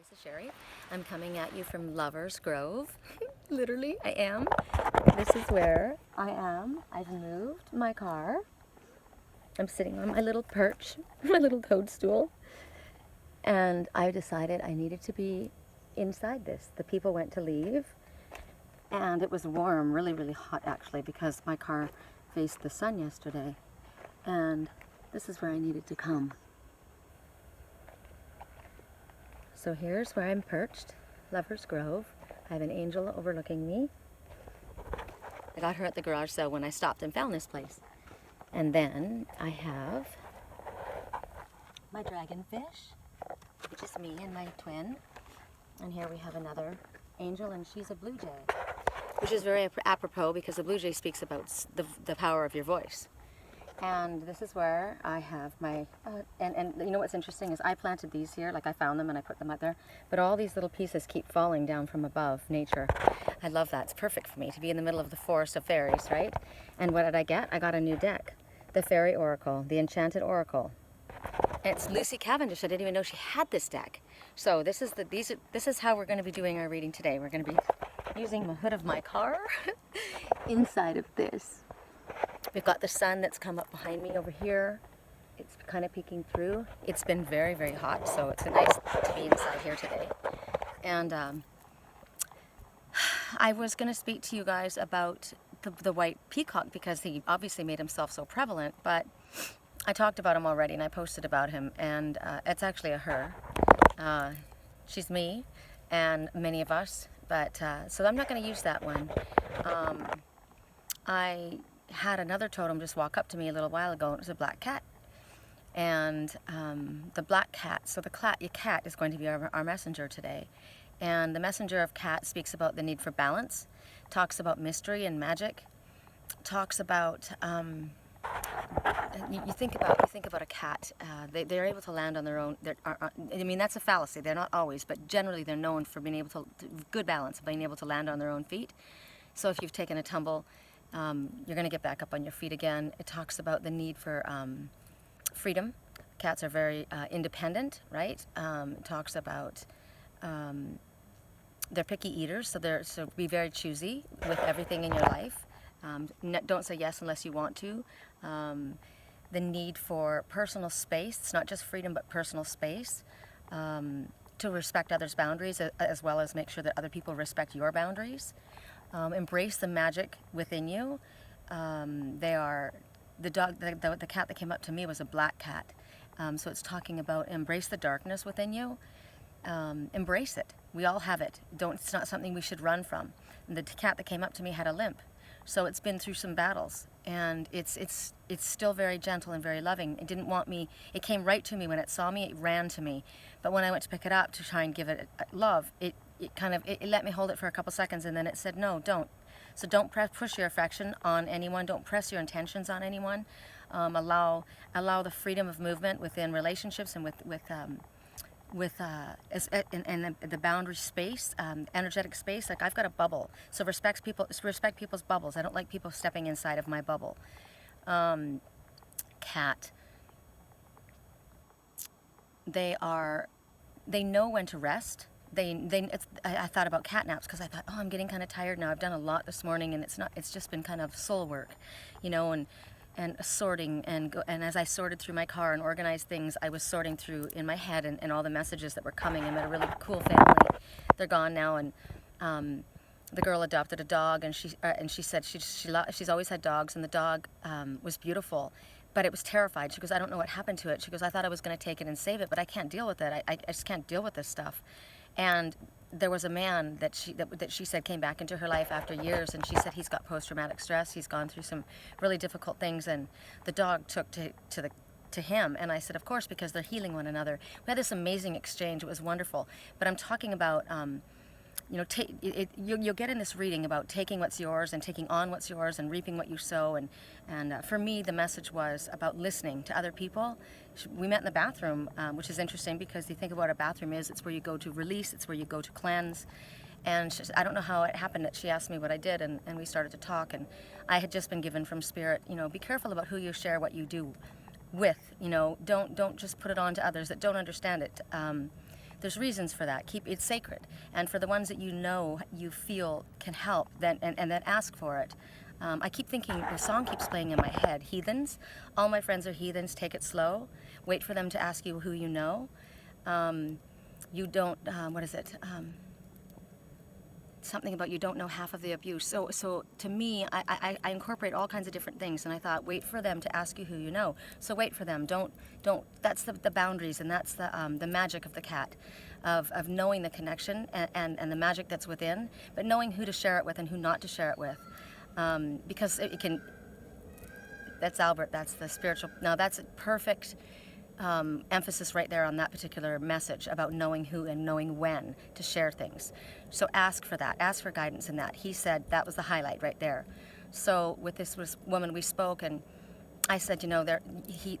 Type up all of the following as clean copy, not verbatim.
this is Sherry. I'm coming at you from Lover's Grove. Literally, I am. This is where I am. I've moved my car. I'm sitting on my little perch, my little toadstool. And I decided I needed to be inside this. The people went to leave. And it was warm, really, really hot actually, because my car faced the sun yesterday. And this is where I needed to come. So here's where I'm perched, Lover's Grove. I have an angel overlooking me. I got her at the garage sale when I stopped and found this place. And then I have my dragonfish, which is me and my twin. And here we have another angel, and she's a blue jay, which is very apropos because the blue jay speaks about the power of your voice. And this is where I have my, and you know what's interesting is I planted these here, like I found them and I put them out there, but all these little pieces keep falling down from above, nature. I love that. It's perfect for me to be in the middle of the forest of fairies, right? And what did I get? I got a new deck, the Fairy Oracle, the Enchanted Oracle. It's Lucy Cavendish. I didn't even know she had this deck. So this is how we're going to be doing our reading today. We're going to be using the hood of my car inside of this. We've got the sun that's come up behind me over here. It's kind of peeking through. It's been very, very hot, so it's nice to be inside here today. And I was going to speak to you guys about the white peacock because he obviously made himself so prevalent, but I talked about him already and I posted about him, and it's actually a her. She's me and many of us, but so I'm not going to use that one. I had another totem just walk up to me a little while ago, and it was a black cat. And the black cat, so the cat is going to be our messenger today. And the messenger of cat speaks about the need for balance, talks about mystery and magic, talks about, you think about a cat, they're able to land on their own. I mean, that's a fallacy, they're not always, but generally they're known for being able to good balance, being able to land on their own feet. So if you've taken a tumble, you're going to get back up on your feet again. It talks about the need for freedom. Cats are very independent, right? It talks about they're picky eaters, so be very choosy with everything in your life. Don't say yes unless you want to. The need for personal space. It's not just freedom, but personal space. To respect others' boundaries, as well as make sure that other people respect your boundaries. Embrace the magic within you. The cat that came up to me was a black cat. So it's talking about embrace the darkness within you. Embrace it. We all have it. It's not something we should run from. And the cat that came up to me had a limp. So it's been through some battles, and it's still very gentle and very loving. It didn't want me. It came right to me when it saw me. It ran to me. But when I went to pick it up to try and give it love, it let me hold it for a couple seconds, and then it said, no, don't. So don't push your affection on anyone. Don't press your intentions on anyone. Allow the freedom of movement within relationships and the boundary space, energetic space. Like I've got a bubble, so respect people's bubbles. I don't like people stepping inside of my bubble. Cat. They know when to rest. I thought about cat naps because I thought, I'm getting kind of tired now. I've done a lot this morning, and it's just been kind of soul work, and sorting, and as I sorted through my car and organized things, I was sorting through in my head and all the messages that were coming. I met a really cool family. They're gone now, and the girl adopted a dog, and she said she's always had dogs, and the dog was beautiful, but it was terrified. She goes, I don't know what happened to it. She goes, I thought I was going to take it and save it, but I can't deal with it. I just can't deal with this stuff. And there was a man that she said came back into her life after years, and she said he's got post-traumatic stress. He's gone through some really difficult things, and the dog took to him. And I said, of course, because they're healing one another. We had this amazing exchange. It was wonderful. But I'm talking about, you'll get in this reading about taking what's yours and taking on what's yours and reaping what you sow. And for me, the message was about listening to other people. We met in the bathroom, which is interesting because you think of what a bathroom is. It's where you go to release. It's where you go to cleanse. And I don't know how it happened that she asked me what I did, and we started to talk. And I had just been given from Spirit, be careful about who you share what you do with. Don't just put it on to others that don't understand it. there's reasons for that. It's sacred. And for the ones that you know, you feel can help, then and then ask for it. I keep thinking, the song keeps playing in my head. Heathens, all my friends are heathens, take it slow. Wait for them to ask you who you know. You don't, what is it? Something about you don't know half of the abuse. So to me, I incorporate all kinds of different things, and I thought, wait for them to ask you who you know. So wait for them. Don't. That's the boundaries, and that's the magic of the cat, of knowing the connection and the magic that's within, but knowing who to share it with and who not to share it with, because it can. That's Albert. That's the spiritual. Now that's a perfect. Emphasis right there on that particular message about knowing who and knowing when to share things. So ask for that. Ask for guidance in that. He said that was the highlight right there. So with this woman, we spoke, and I said, you know,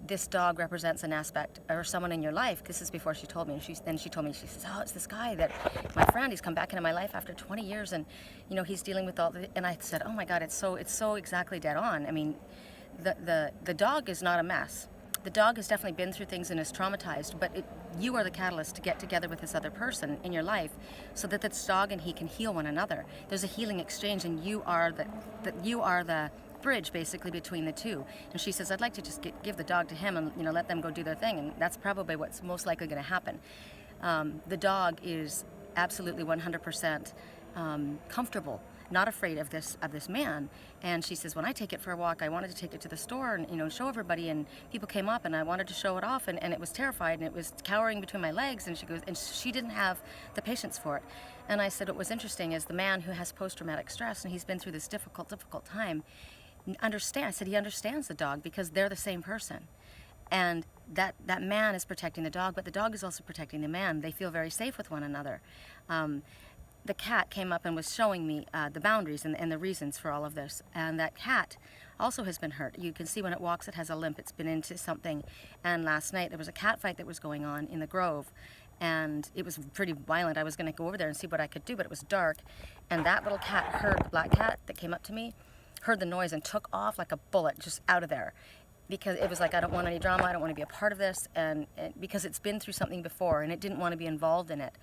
this dog represents an aspect or someone in your life. This is before she told me. And then she told me, she says, oh, it's this guy that my friend. He's come back into my life after 20 years, and you know, he's dealing with all the. And I said, oh my God, it's so exactly dead on. I mean, the dog is not a mess. The dog has definitely been through things and is traumatized, but you are the catalyst to get together with this other person in your life so that this dog and he can heal one another. There's a healing exchange, and you are the bridge basically between the two. And she says, I'd like to just give the dog to him and, you know, let them go do their thing, and that's probably what's most likely going to happen. The dog is absolutely 100% comfortable, not afraid of this man. And she says, when I take it for a walk, I wanted to take it to the store and, you know, show everybody, and people came up and I wanted to show it off, and it was terrified and it was cowering between my legs, and she goes, and she didn't have the patience for it. And I said, what was interesting is the man who has post-traumatic stress, and he's been through this difficult time, I said he understands the dog because they're the same person. And that man is protecting the dog, but the dog is also protecting the man. They feel very safe with one another. The cat came up and was showing me the boundaries and the reasons for all of this. And that cat also has been hurt. You can see when it walks, it has a limp. It's been into something. And last night there was a cat fight that was going on in the Grove, and it was pretty violent. I was going to go over there and see what I could do, but it was dark. And that little cat heard, the black cat that came up to me, heard the noise and took off like a bullet just out of there. Because it was like, I don't want any drama, I don't want to be a part of this, and because it's been through something before and it didn't want to be involved in it.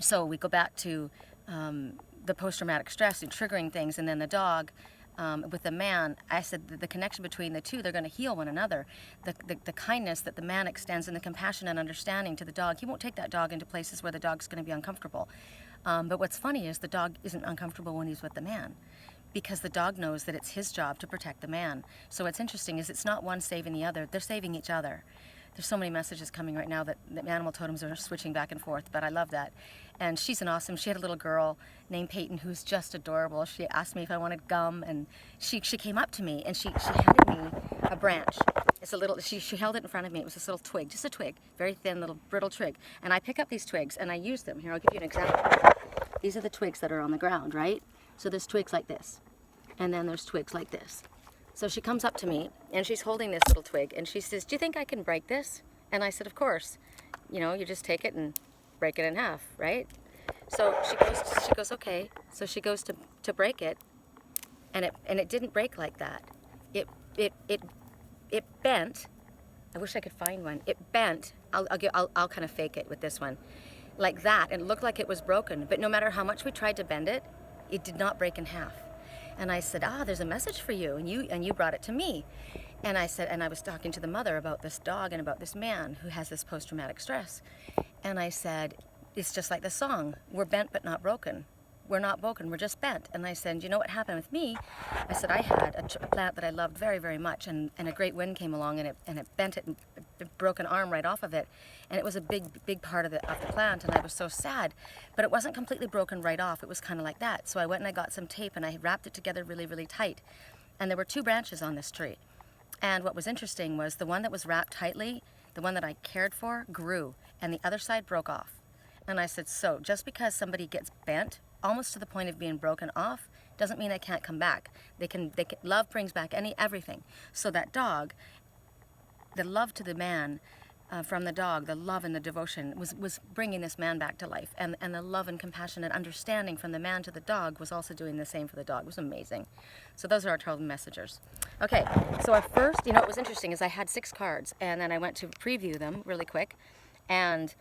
So we go back to the post-traumatic stress and triggering things, and then the dog with the man. I said the connection between the two, they're going to heal one another. The kindness that the man extends and the compassion and understanding to the dog, he won't take that dog into places where the dog's going to be uncomfortable. But what's funny is the dog isn't uncomfortable when he's with the man, because the dog knows that it's his job to protect the man. So what's interesting is it's not one saving the other, they're saving each other. There's so many messages coming right now that animal totems are switching back and forth, but I love that. And she's an awesome, she had a little girl named Peyton who's just adorable. She asked me if I wanted gum, and she came up to me and she handed me a branch. It's a little, she held it in front of me. It was this little twig, just a twig, very thin little brittle twig. And I pick up these twigs and I use them. Here, I'll give you an example. These are the twigs that are on the ground, right? So there's twigs like this, and then there's twigs like this. So she comes up to me and she's holding this little twig and she says, do you think I can break this? And I said, of course. You know, you just take it and break it in half, right? So she goes, okay. So she goes to break it, and it didn't break like that. It bent. I wish I could find one. It bent. I'll kind of fake it with this one, like that. And it looked like it was broken, but no matter how much we tried to bend it, it did not break in half. And I said, there's a message for you, and you brought it to me. And I said, and I was talking to the mother about this dog and about this man who has this post-traumatic stress. And I said, it's just like the song, we're bent but not broken. We're not broken, we're just bent. And I said, you know what happened with me? I said, I had a plant that I loved very, very much, and a great wind came along and it bent it, and it broke an arm right off of it. And it was a big part of the plant, and I was so sad. But it wasn't completely broken right off, it was kind of like that. So I went and I got some tape and I wrapped it together really, really tight. And there were 2 branches on this tree. And what was interesting was the one that was wrapped tightly, the one that I cared for, grew, and the other side broke off. And I said, so just because somebody gets bent, almost to the point of being broken off, doesn't mean they can't come back. Love brings back everything. So that dog, the love to the man from the dog, the love and the devotion was bringing this man back to life. And the love and compassion and understanding from the man to the dog was also doing the same for the dog. It was amazing. So those are our 12 messengers. Okay, so our first, what was interesting is I had 6 cards, and then I went to preview them really quick, and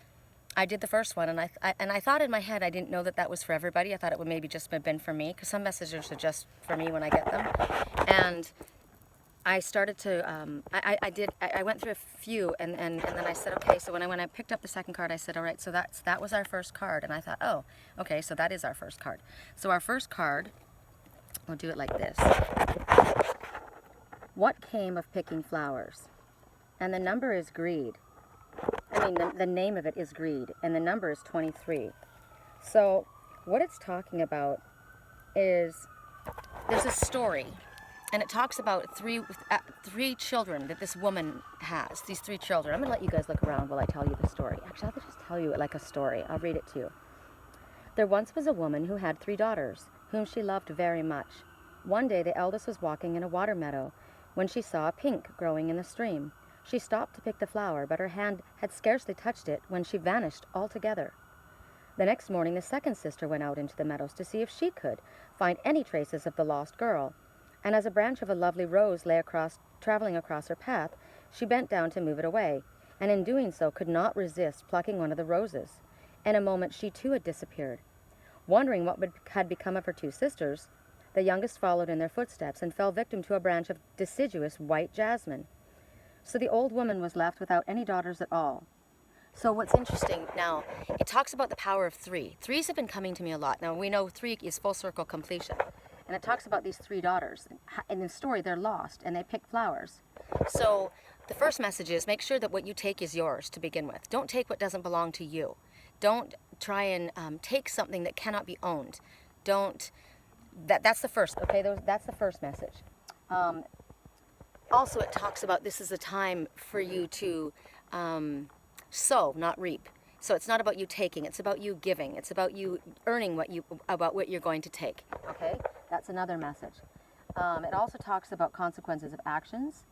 I did the first one, and I thought in my head, I didn't know that that was for everybody. I thought it would maybe just have been for me, because some messages are just for me when I get them. And I started to, I went through a few, and then I said, okay, so when I picked up the second card, I said, all right, so that was our first card. And I thought, oh, okay, so that is our first card. So our first card, we'll do it like this. What came of picking flowers? And the number is greed. I mean, the name of it is greed, and the number is 23. So what it's talking about is, there's a story, and it talks about three children that this woman has, these 3 children. I'm going to let you guys look around while I tell you the story. Actually, I'll just tell you it like a story. I'll read it to you. There once was a woman who had 3 daughters, whom she loved very much. One day the eldest was walking in a water meadow when she saw a pink growing in the stream. She stopped to pick the flower, but her hand had scarcely touched it when she vanished altogether. The next morning the second sister went out into the meadows to see if she could find any traces of the lost girl, and as a branch of a lovely rose lay traveling across her path, she bent down to move it away, and in doing so could not resist plucking one of the roses. In a moment she too had disappeared. Wondering what had become of her 2 sisters, the youngest followed in their footsteps and fell victim to a branch of deciduous white jasmine. So the old woman was left without any daughters at all. So what's interesting now, it talks about the power of 3. 3s have been coming to me a lot. Now we know 3 is full circle completion. And it talks about these 3 daughters. In the story, they're lost and they pick flowers. So the first message is, make sure that what you take is yours to begin with. Don't take what doesn't belong to you. Don't try and take something that cannot be owned. Don't, that's the first, okay? That's the first message. Also, it talks about this is a time for you to sow, not reap. So it's not about you taking, it's about you giving. It's about you earning what you're going to take. Okay, that's another message. It also talks about consequences of actions.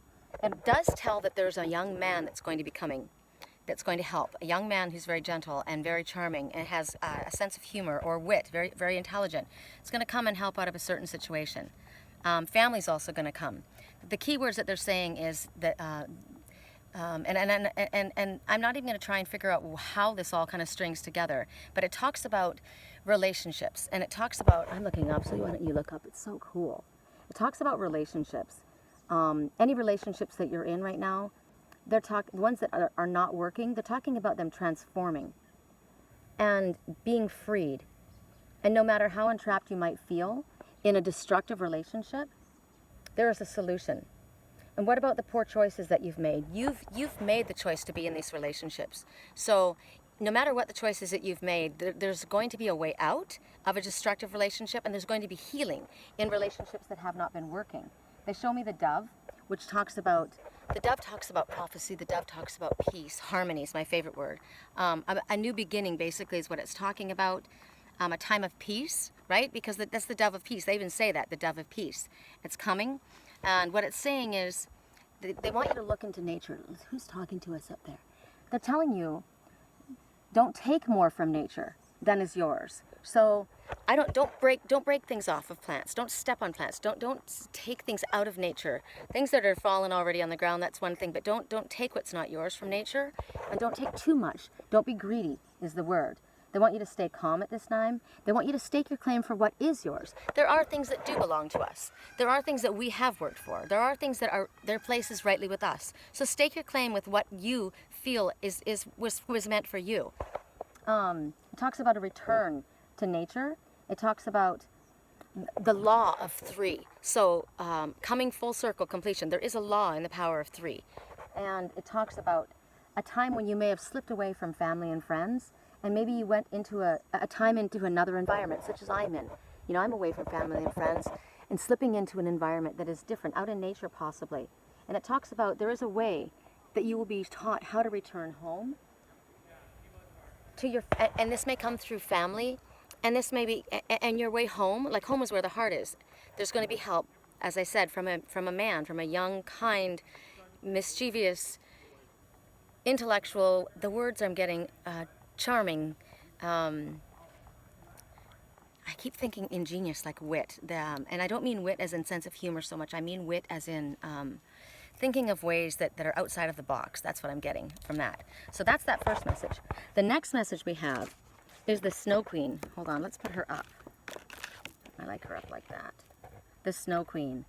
It does tell that there's a young man that's going to be coming, that's going to help. A young man who's very gentle and very charming and has a sense of humor or wit, very, very intelligent. It's going to come and help out of a certain situation. Family's also going to come. The key words that they're saying is that, and I'm not even going to try and figure out how this all kind of strings together, but it talks about relationships, and it talks about, I'm looking up, so why don't you look up, it's so cool. It talks about relationships. Any relationships that you're in right now, the ones that are not working, they're talking about them transforming and being freed. And no matter how entrapped you might feel in a destructive relationship, there is a solution. And what about the poor choices that you've made? You've made the choice to be in these relationships. So no matter what the choices that you've made, there's going to be a way out of a destructive relationship, and there's going to be healing in relationships that have not been working. They show me the dove, which talks about, the dove talks about prophecy, the dove talks about peace, harmony is my favorite word. A new beginning basically is what it's talking about. A time of peace, right? Because that's the dove of peace. They even say that, the dove of peace. It's coming. And what it's saying is, they want you to look into nature. Who's talking to us up there? They're telling you, don't take more from nature than is yours. So don't break things off of plants. Don't step on plants. Don't take things out of nature. Things that are fallen already on the ground, that's one thing, but don't take what's not yours from nature, and don't take too much. Don't be greedy is the word. They want you to stay calm at this time. They want you to stake your claim for what is yours. There are things that do belong to us. There are things that we have worked for. There are things that are their places rightly with us. So stake your claim with what you feel was meant for you. It talks about a return to nature. It talks about the law of 3. So coming full circle completion. There is a law in the power of 3. And it talks about a time when you may have slipped away from family and friends, and maybe you went into a time into another environment, such as I'm in. You know, I'm away from family and friends and slipping into an environment that is different, out in nature possibly. And it talks about there is a way that you will be taught how to return home to your, and this may come through family, and this may be, and your way home, like home is where the heart is. There's going to be help, as I said, from a man, from a young, kind, mischievous, intellectual, the words I'm getting, charming, I keep thinking ingenious, like wit, and I don't mean wit as in sense of humor so much, I mean wit as in thinking of ways that are outside of the box. That's what I'm getting from that. So that's that first message. The next message we have is the Snow Queen. Hold on, let's put her up. I like her up like that. The Snow Queen.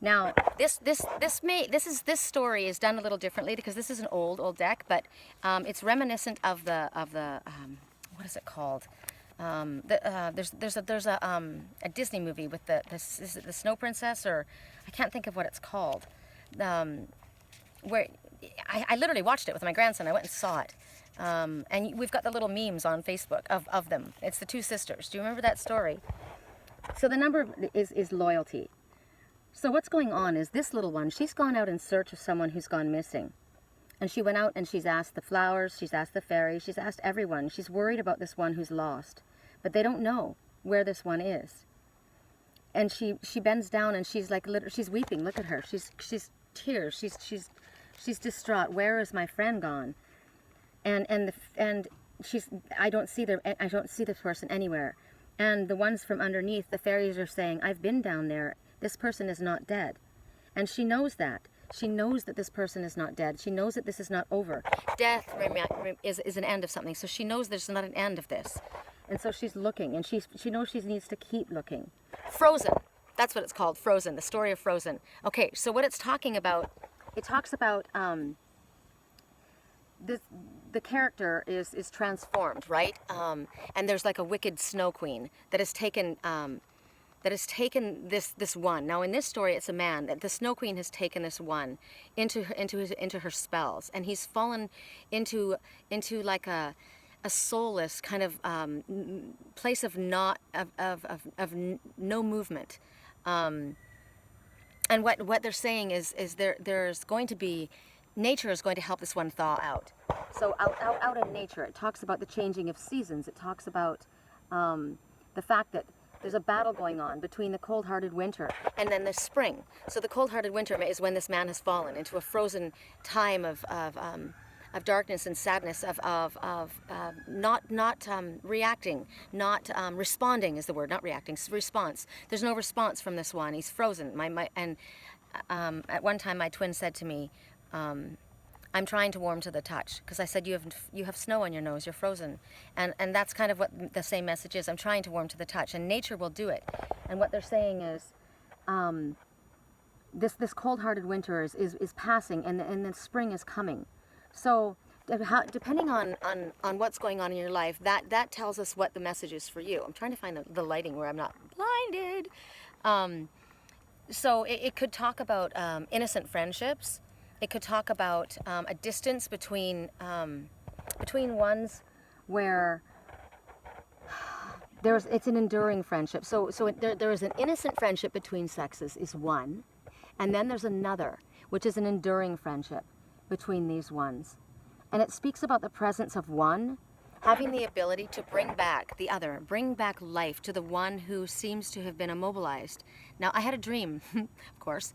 Now, this story is done a little differently because this is an old deck, but it's reminiscent of the what is it called? There's a Disney movie with is it the Snow Princess, or I can't think of what it's called. Where I literally watched it with my grandson. I went and saw it. And we've got the little memes on Facebook of them. It's the two sisters. Do you remember that story? So the number is loyalty. So what's going on is this little one, she's gone out in search of someone who's gone missing. And she went out and she's asked the flowers, she's asked the fairies, she's asked everyone. She's worried about this one who's lost. But they don't know where this one is. And she bends down and she's like, she's weeping. Look at her. She's tears. She's distraught. Where is my friend gone? And I don't see the person anywhere. And the ones from underneath, the fairies are saying, I've been down there. This person is not dead. And she knows that. She knows that this person is not dead. She knows that this is not over. Death is an end of something. So she knows there's not an end of this. And so she's looking, and she knows she needs to keep looking. Frozen. That's what it's called, Frozen, the story of Frozen. Okay, so what it's talking about, it talks about the character is transformed, right? And there's like a wicked Snow Queen that has taken this one. Now in this story, it's a man. That the Snow Queen has taken this one into her spells, and he's fallen into like a soulless kind of place of no movement. And what they're saying is there's going to be, nature is going to help this one thaw out. So out in nature, it talks about the changing of seasons. It talks about the fact that there's a battle going on between the cold-hearted winter and then the spring. So the cold-hearted winter is when this man has fallen into a frozen time of darkness and sadness, of not reacting, not responding is the word, not reacting, response. There's no response from this one. He's frozen. At one time my twin said to me, I'm trying to warm to the touch, because I said, you have snow on your nose, you're frozen. And that's kind of what the same message is. I'm trying to warm to the touch, and nature will do it. And what they're saying is, this cold-hearted winter is passing, and the spring is coming. So depending on what's going on in your life, that tells us what the message is for you. I'm trying to find the lighting where I'm not blinded. So it could talk about innocent friendships. It could talk about a distance between ones where it's an enduring friendship. So there is an innocent friendship between sexes is one, and then there's another, which is an enduring friendship between these ones. And it speaks about the presence of one having the ability to bring back the other, bring back life to the one who seems to have been immobilized. Now, I had a dream, of course,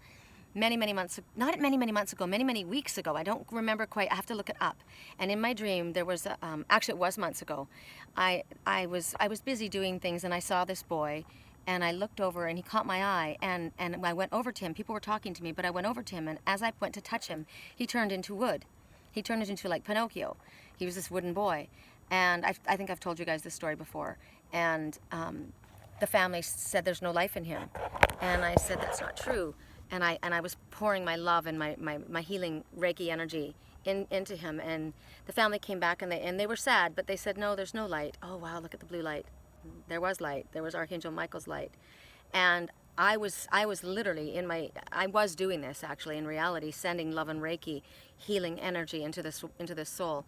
many months ago, many weeks ago. I don't remember quite. I have to look it up. And in my dream, there was actually it was months ago. I was busy doing things, and I saw this boy, and I looked over, and he caught my eye, and I went over to him. People were talking to me, but I went over to him, and as I went to touch him, he turned into wood. He turned into like Pinocchio. He was this wooden boy, and I think I've told you guys this story before. And the family said there's no life in him, and I said that's not true. And I was pouring my love and my healing Reiki energy into him, and the family came back and they were sad, but they said, no, there's no light. Oh wow, look at the blue light. There was light. There was Archangel Michael's light. And I was literally I was doing this actually in reality, sending love and Reiki healing energy into this soul.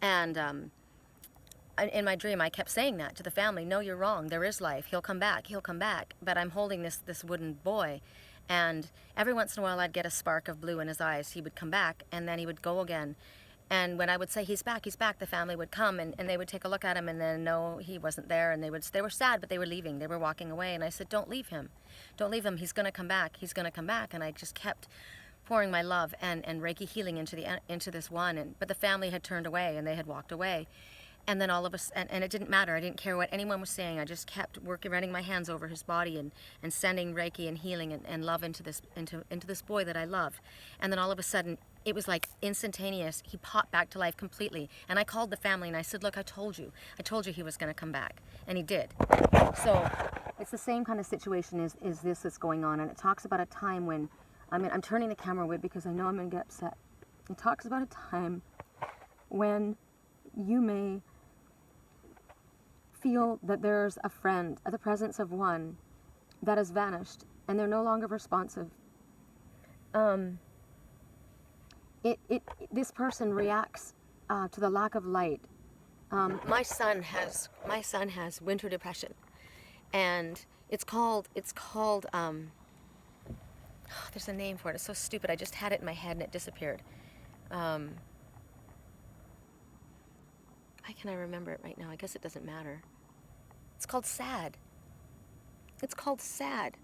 And in my dream I kept saying that to the family, no, you're wrong, there is life, he'll come back. But I'm holding this wooden boy. And every once in a while I'd get a spark of blue in his eyes. He would come back, and then he would go again. And when I would say, he's back, the family would come, and they would take a look at him, and then, no, he wasn't there. And they were sad, but they were leaving. They were walking away. And I said, don't leave him. Don't leave him. He's going to come back. He's going to come back. And I just kept pouring my love and Reiki healing into this one. But the family had turned away, and they had walked away. And then all of us, and it didn't matter. I didn't care what anyone was saying. I just kept running my hands over his body and sending Reiki and healing and love into this boy that I loved. And then all of a sudden, it was like instantaneous. He popped back to life completely. And I called the family and I said, look, I told you he was going to come back. And he did. So it's the same kind of situation as this that's going on. And it talks about a time when, I'm turning the camera away because I know I'm going to get upset. It talks about a time when you may feel that there's a friend, the presence of one that has vanished and they're no longer responsive. This person reacts to the lack of light. My son has winter depression, and it's called there's a name for it. It's so stupid. I just had it in my head and it disappeared. Why can't I remember it right now? I guess it doesn't matter. It's called sad. It's called sad.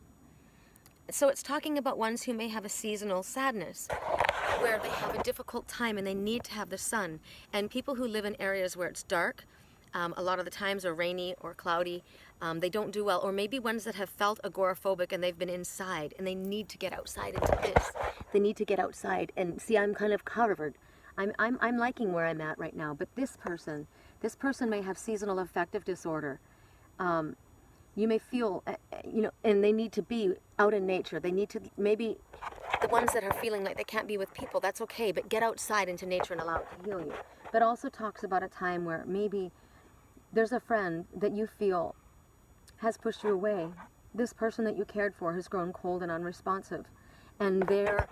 So it's talking about ones who may have a seasonal sadness, where they have a difficult time and they need to have the sun. And people who live in areas where it's dark, a lot of the times, or rainy or cloudy, they don't do well. Or maybe ones that have felt agoraphobic and they've been inside and they need to get outside into this. They need to get outside. And see, I'm kind of covered. I'm liking where I'm at right now. But this person may have seasonal affective disorder. You may feel, and they need to be out in nature. They need to, maybe the ones that are feeling like they can't be with people, that's okay, but get outside into nature and allow it to heal you. But also talks about a time where maybe there's a friend that you feel has pushed you away. This person that you cared for has grown cold and unresponsive. And they're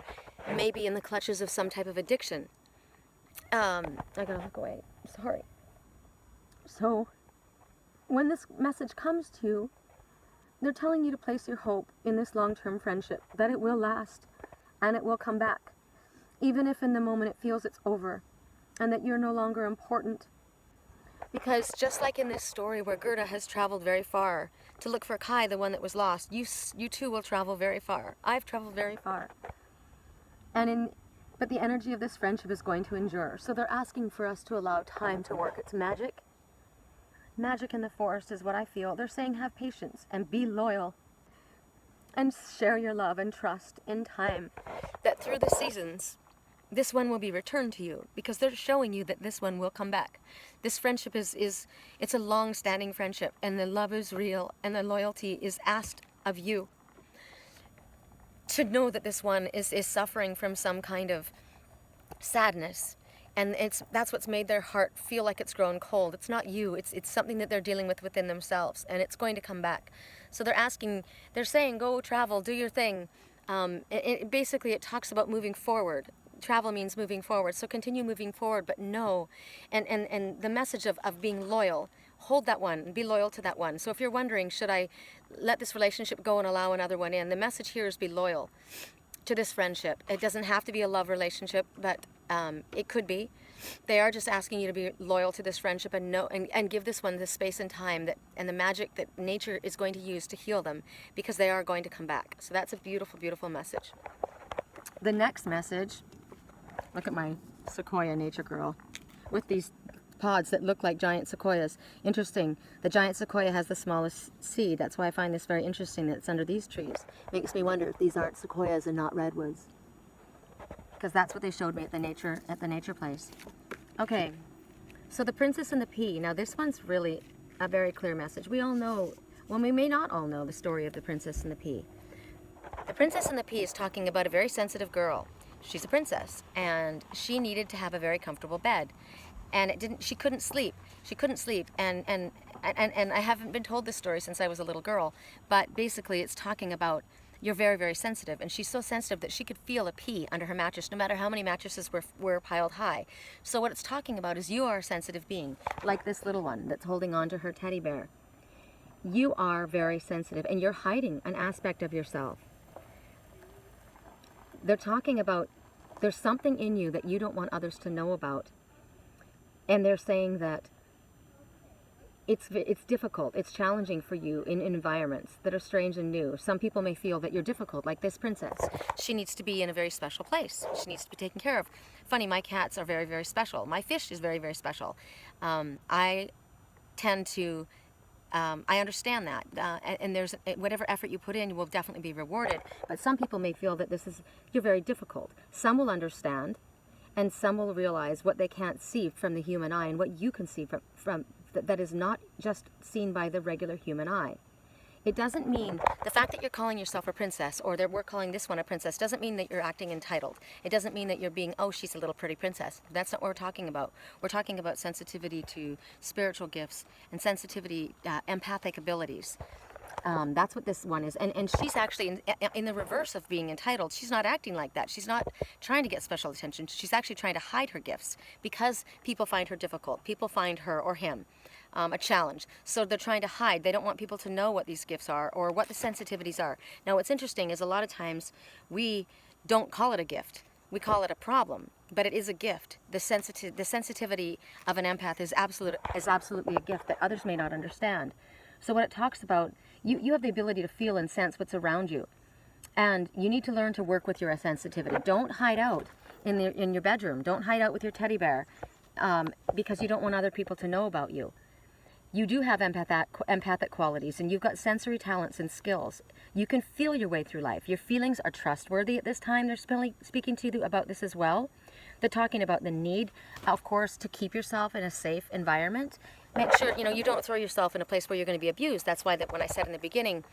maybe in the clutches of some type of addiction. I gotta look away, sorry. So, when this message comes to you, they're telling you to place your hope in this long-term friendship, that it will last and it will come back, even if in the moment it feels it's over and that you're no longer important. Because just like in this story where Gerda has traveled very far to look for Kai, the one that was lost, you too will travel very far. I've traveled very far. But the energy of this friendship is going to endure. So they're asking for us to allow time to work its magic. Magic in the forest is what I feel. They're saying have patience and be loyal and share your love and trust in time, that through the seasons this one will be returned to you, because they're showing you that this one will come back. This friendship it's a long-standing friendship, and the love is real and the loyalty is asked of you. To know that this one is suffering from some kind of sadness, and that's what's made their heart feel like it's grown cold. It's not you, it's something that they're dealing with within themselves, and it's going to come back. So they're saying, go travel, do your thing. Basically it talks about moving forward. Travel means moving forward, so continue moving forward, but know, and the message of being loyal, hold that one and be loyal to that one. So if you're wondering, should I let this relationship go and allow another one in, the message here is be loyal to this friendship. It doesn't have to be a love relationship, but it could be. They are just asking you to be loyal to this friendship and know and give this one the space and time and the magic that nature is going to use to heal them, because they are going to come back. So that's a beautiful, beautiful message. The next message, look at my sequoia nature girl with these pods that look like giant sequoias. Interesting. The giant sequoia has the smallest seed. That's why I find this very interesting that it's under these trees. Makes me wonder if these aren't sequoias and not redwoods, because that's what they showed me at the nature place. Okay, so the princess and the pea. Now this one's really a very clear message. We all know, well, we may not all know the story of the princess and the pea. The princess and the pea is talking about a very sensitive girl. She's a princess, and she needed to have a very comfortable bed, and she couldn't sleep. And I haven't been told this story since I was a little girl, but basically it's talking about you're very, very sensitive, and she's so sensitive that she could feel a pea under her mattress no matter how many mattresses were piled high. So what it's talking about is you are a sensitive being, like this little one that's holding on to her teddy bear. You are very sensitive, and you're hiding an aspect of yourself. They're talking about there's something in you that you don't want others to know about. And they're saying that it's difficult, it's challenging for you in environments that are strange and new. Some people may feel that you're difficult, like this princess. She needs to be in a very special place. She needs to be taken care of. Funny, my cats are very, very special. My fish is very, very special. I tend to, I understand that, and there's whatever effort you put in, you will definitely be rewarded. But some people may feel that you're very difficult. Some will understand, and some will realize what they can't see from the human eye and what you can see from that is not just seen by the regular human eye. It doesn't mean, the fact that you're calling yourself a princess, or that we're calling this one a princess, doesn't mean that you're acting entitled. It doesn't mean that you're being, oh, she's a little pretty princess. That's not what we're talking about. We're talking about sensitivity to spiritual gifts and sensitivity, empathic abilities. That's what this one is. And she's actually in the reverse of being entitled. She's not acting like that. She's not trying to get special attention. She's actually trying to hide her gifts because people find her difficult. People find her or him a challenge. So they're trying to hide. They don't want people to know what these gifts are or what the sensitivities are. Now, what's interesting is a lot of times we don't call it a gift. We call it a problem, but it is a gift. The sensitivity of an empath is absolutely a gift that others may not understand. So what it talks about, you have the ability to feel and sense what's around you. And you need to learn to work with your sensitivity. Don't hide out in your bedroom. Don't hide out with your teddy bear because you don't want other people to know about you. You do have empathic qualities, and you've got sensory talents and skills. You can feel your way through life. Your feelings are trustworthy at this time. They're speaking to you about this as well. They're talking about the need, of course, to keep yourself in a safe environment. Make sure, you don't throw yourself in a place where you're going to be abused. That's why when I said in the beginning,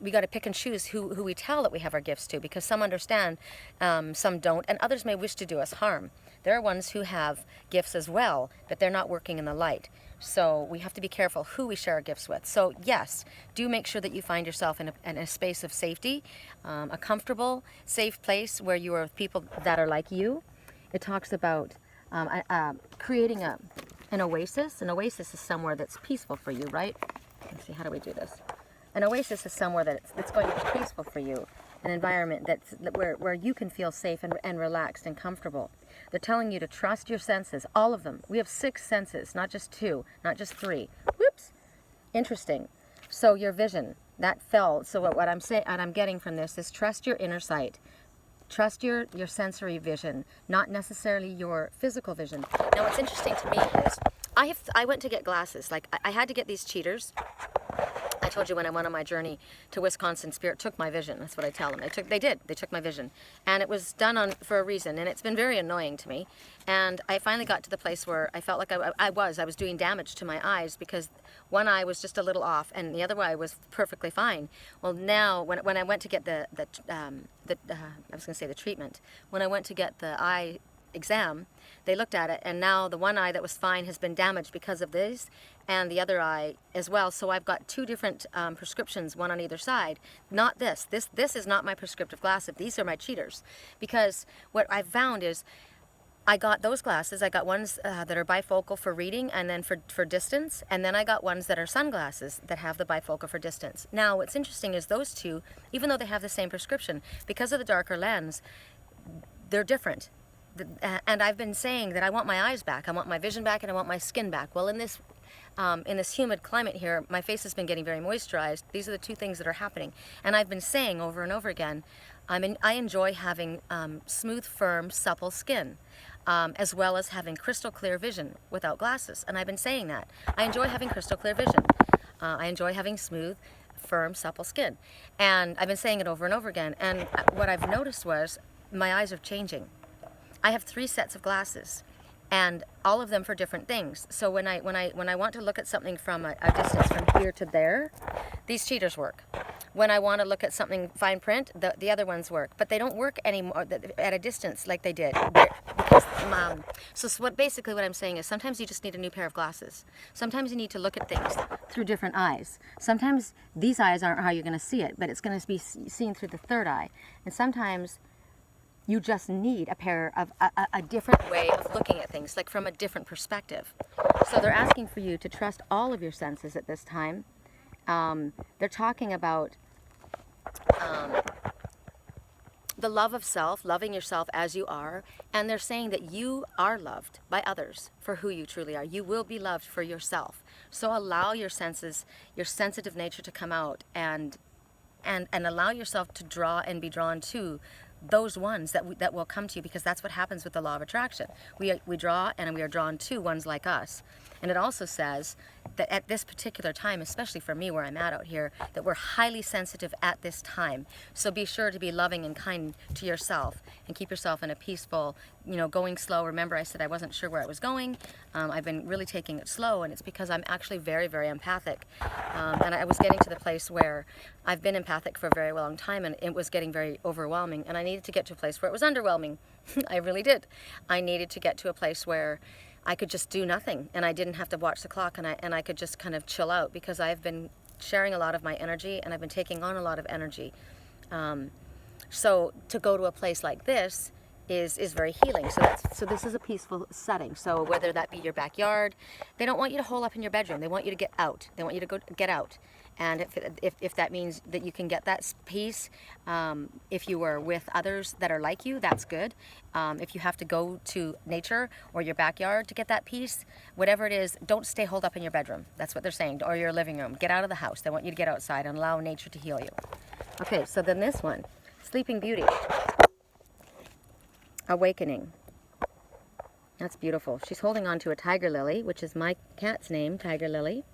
we got to pick and choose who we tell that we have our gifts to, because some understand, some don't, and others may wish to do us harm. There are ones who have gifts as well, but they're not working in the light. So we have to be careful who we share our gifts with. So yes, do make sure that you find yourself in a space of safety, a comfortable, safe place where you are with people that are like you. It talks about creating an oasis. An oasis is somewhere that's peaceful for you, right? Let's see, how do we do this? An oasis is somewhere that's going to be peaceful for you, an environment where you can feel safe and relaxed and comfortable. They're telling you to trust your senses, all of them. We have 6 senses, not just 2, not just 3. Whoops! Interesting. So your vision, that fell. So what I'm saying, and I'm getting from this is trust your inner sight. Trust your sensory vision, not necessarily your physical vision. Now, what's interesting to me is I went to get glasses. Like, I had to get these cheaters. I told you when I went on my journey to Wisconsin, Spirit took my vision. That's what I tell them. They took my vision. And it was done for a reason, and it's been very annoying to me. And I finally got to the place where I felt like I was doing damage to my eyes because one eye was just a little off and the other eye was perfectly fine. Well, now when I went to get the treatment, when I went to get the eye exam, they looked at it, and now the one eye that was fine has been damaged because of this, and the other eye as well. So I've got 2 different prescriptions, one on either side. Not this. This is not my prescriptive glasses. These are my cheaters. Because what I've found is I got those glasses. I got ones that are bifocal for reading and then for distance, and then I got ones that are sunglasses that have the bifocal for distance. Now, what's interesting is those 2, even though they have the same prescription, because of the darker lens, they're different. And I've been saying that I want my eyes back, I want my vision back, and I want my skin back. Well, in this humid climate here, my face has been getting very moisturized. These are the 2 things that are happening. And I've been saying over and over again, I enjoy having smooth, firm, supple skin, as well as having crystal clear vision without glasses. And I've been saying that. I enjoy having crystal clear vision. I enjoy having smooth, firm, supple skin. And I've been saying it over and over again. And what I've noticed was my eyes are changing. I have 3 sets of glasses, and all of them for different things. So when I want to look at something from a distance from here to there, these cheaters work. When I want to look at something fine print, the other ones work, but they don't work anymore at a distance like they did. Basically what I'm saying is sometimes you just need a new pair of glasses. Sometimes you need to look at things through different eyes. Sometimes these eyes aren't how you're going to see it, but it's going to be seen through the 3rd eye. And sometimes you just need a different way of looking at things, like from a different perspective. So they're asking for you to trust all of your senses at this time. They're talking about the love of self, loving yourself as you are, and they're saying that you are loved by others for who you truly are. You will be loved for yourself. So allow your senses, your sensitive nature to come out, and allow yourself to draw and be drawn to those ones that will come to you, because that's what happens with the law of attraction. We draw and we are drawn to ones like us. And it also says that at this particular time, especially for me where I'm at out here, that we're highly sensitive at this time. So be sure to be loving and kind to yourself and keep yourself in a peaceful, going slow. Remember, I said I wasn't sure where I was going. I've been really taking it slow, and it's because I'm actually very, very empathic. And I was getting to the place where I've been empathic for a very long time, and it was getting very overwhelming, and I needed to get to a place where it was underwhelming. I really did. I needed to get to a place where I could just do nothing, and I didn't have to watch the clock, and I could just kind of chill out, because I've been sharing a lot of my energy, and I've been taking on a lot of energy. So to go to a place like this is very healing. So this is a peaceful setting. So whether that be your backyard, they don't want you to hole up in your bedroom. They want you to get out. They want you to go get out. And if that means that you can get that peace, if you are with others that are like you, that's good. If you have to go to nature or your backyard to get that peace, whatever it is, don't stay holed up in your bedroom. That's what they're saying, or your living room. Get out of the house. They want you to get outside and allow nature to heal you. Okay, so then this one, Sleeping Beauty. Awakening. That's beautiful. She's holding on to a tiger lily, which is my cat's name, Tiger Lily.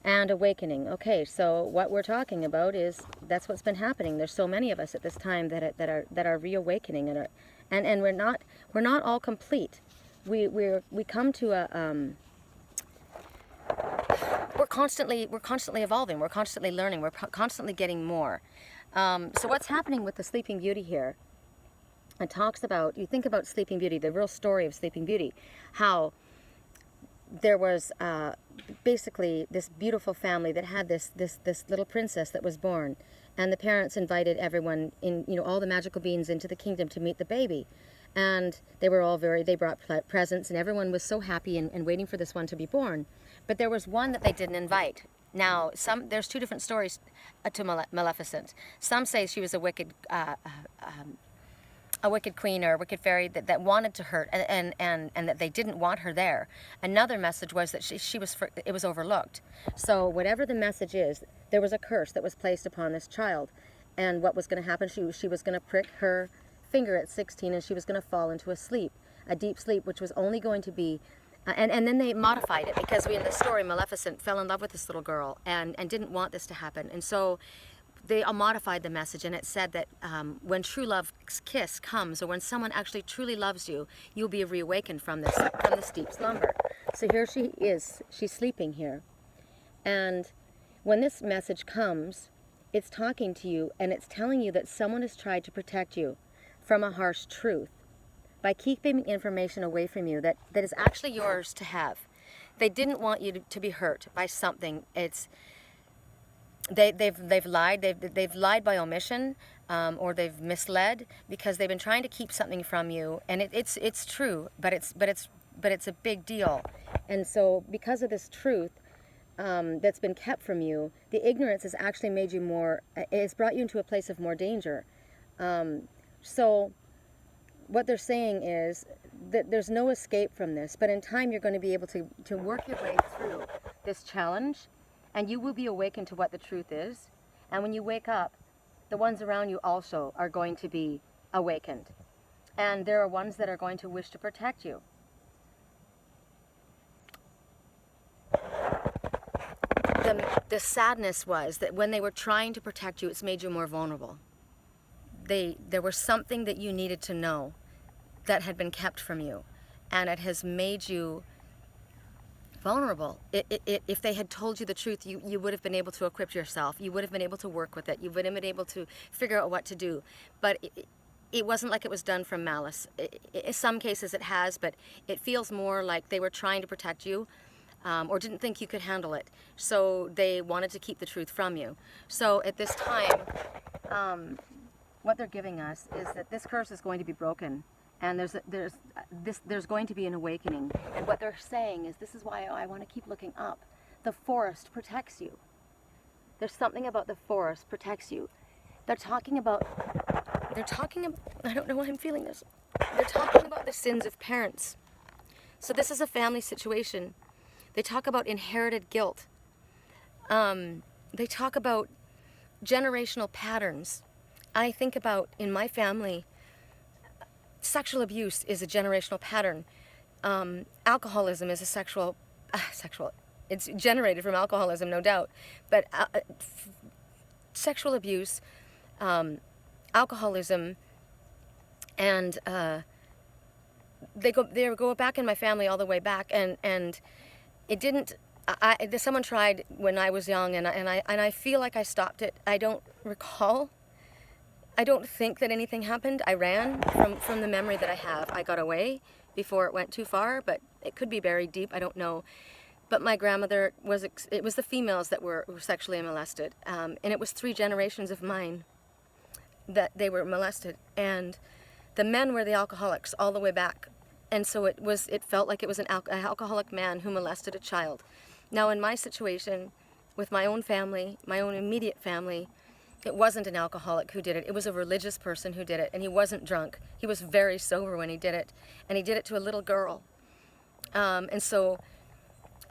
And awakening. Okay, so what we're talking about is that's what's been happening. There's so many of us at this time that are reawakening, and we're not all complete. We come to a we're constantly evolving. We're constantly learning. We're constantly getting more. So what's happening with the Sleeping Beauty here? It talks about, you think about Sleeping Beauty, the real story of Sleeping Beauty, how there was basically this beautiful family that had this little princess that was born, and the parents invited everyone in, all the magical beings into the kingdom to meet the baby, and they were all they brought presents, and everyone was so happy and waiting for this one to be born. But there was one that they didn't invite. Now, there's two different stories to Maleficent. Some say she was a wicked queen or a wicked fairy that wanted to hurt, and that they didn't want her there. Another message was that it was overlooked. So whatever the message is, there was a curse that was placed upon this child, and what was going to happen? She was going to prick her finger at 16, and she was going to fall into a deep sleep, which was only going to be. And then they modified it, because in the story, Maleficent fell in love with this little girl and didn't want this to happen, and so they modified the message, and it said that when true love's kiss comes, or when someone actually truly loves you, you'll be reawakened from this deep slumber. So here she is, she's sleeping here. And when this message comes, it's talking to you, and it's telling you that someone has tried to protect you from a harsh truth by keeping information away from you that is actually yours to have. They didn't want you to be hurt by something. They've lied. They've lied by omission, or they've misled, because they've been trying to keep something from you, and it's true, but it's a big deal. And so because of this truth that's been kept from you, the ignorance has actually made you more. It's brought you into a place of more danger. So what they're saying is that there's no escape from this, but in time you're going to be able to work your way through this challenge. And you will be awakened to what the truth is. And when you wake up, the ones around you also are going to be awakened. And there are ones that are going to wish to protect you. The sadness was that when they were trying to protect you, it's made you more vulnerable. There was something that you needed to know that had been kept from you. And it has made you vulnerable. If they had told you the truth, you would have been able to equip yourself. You would have been able to work with it. You would have been able to figure out what to do. But it wasn't like it was done from malice. In some cases it has, but it feels more like they were trying to protect you, or didn't think you could handle it. So they wanted to keep the truth from you. So at this time, what they're giving us is that this curse is going to be broken. And there's going to be an awakening. And what they're saying is, this is why I want to keep looking up. The forest protects you. There's something about the forest protects you. They're talking about they're talking, I don't know why I'm feeling this. They're talking about the sins of parents. So this is a family situation. They talk about inherited guilt. They talk about generational patterns. I think about, in my family, sexual abuse is a generational pattern. Alcoholism is a it's generated from alcoholism, no doubt. But sexual abuse, alcoholism, and they go back in my family all the way back, and it didn't. Someone tried when I was young, and I feel like I stopped it. I don't recall. I don't think that anything happened. I ran from the memory that I have. I got away before it went too far, but it could be buried deep. I don't know. But my grandmother it was the females that were sexually molested, and it was 3 generations of mine that they were molested, and the men were the alcoholics all the way back. And so it felt like it was an alcoholic man who molested a child. Now in my situation, with my own family, my own immediate family, it wasn't an alcoholic who did it. It was a religious person who did it, and he wasn't drunk. He was very sober when he did it, and he did it to a little girl. And so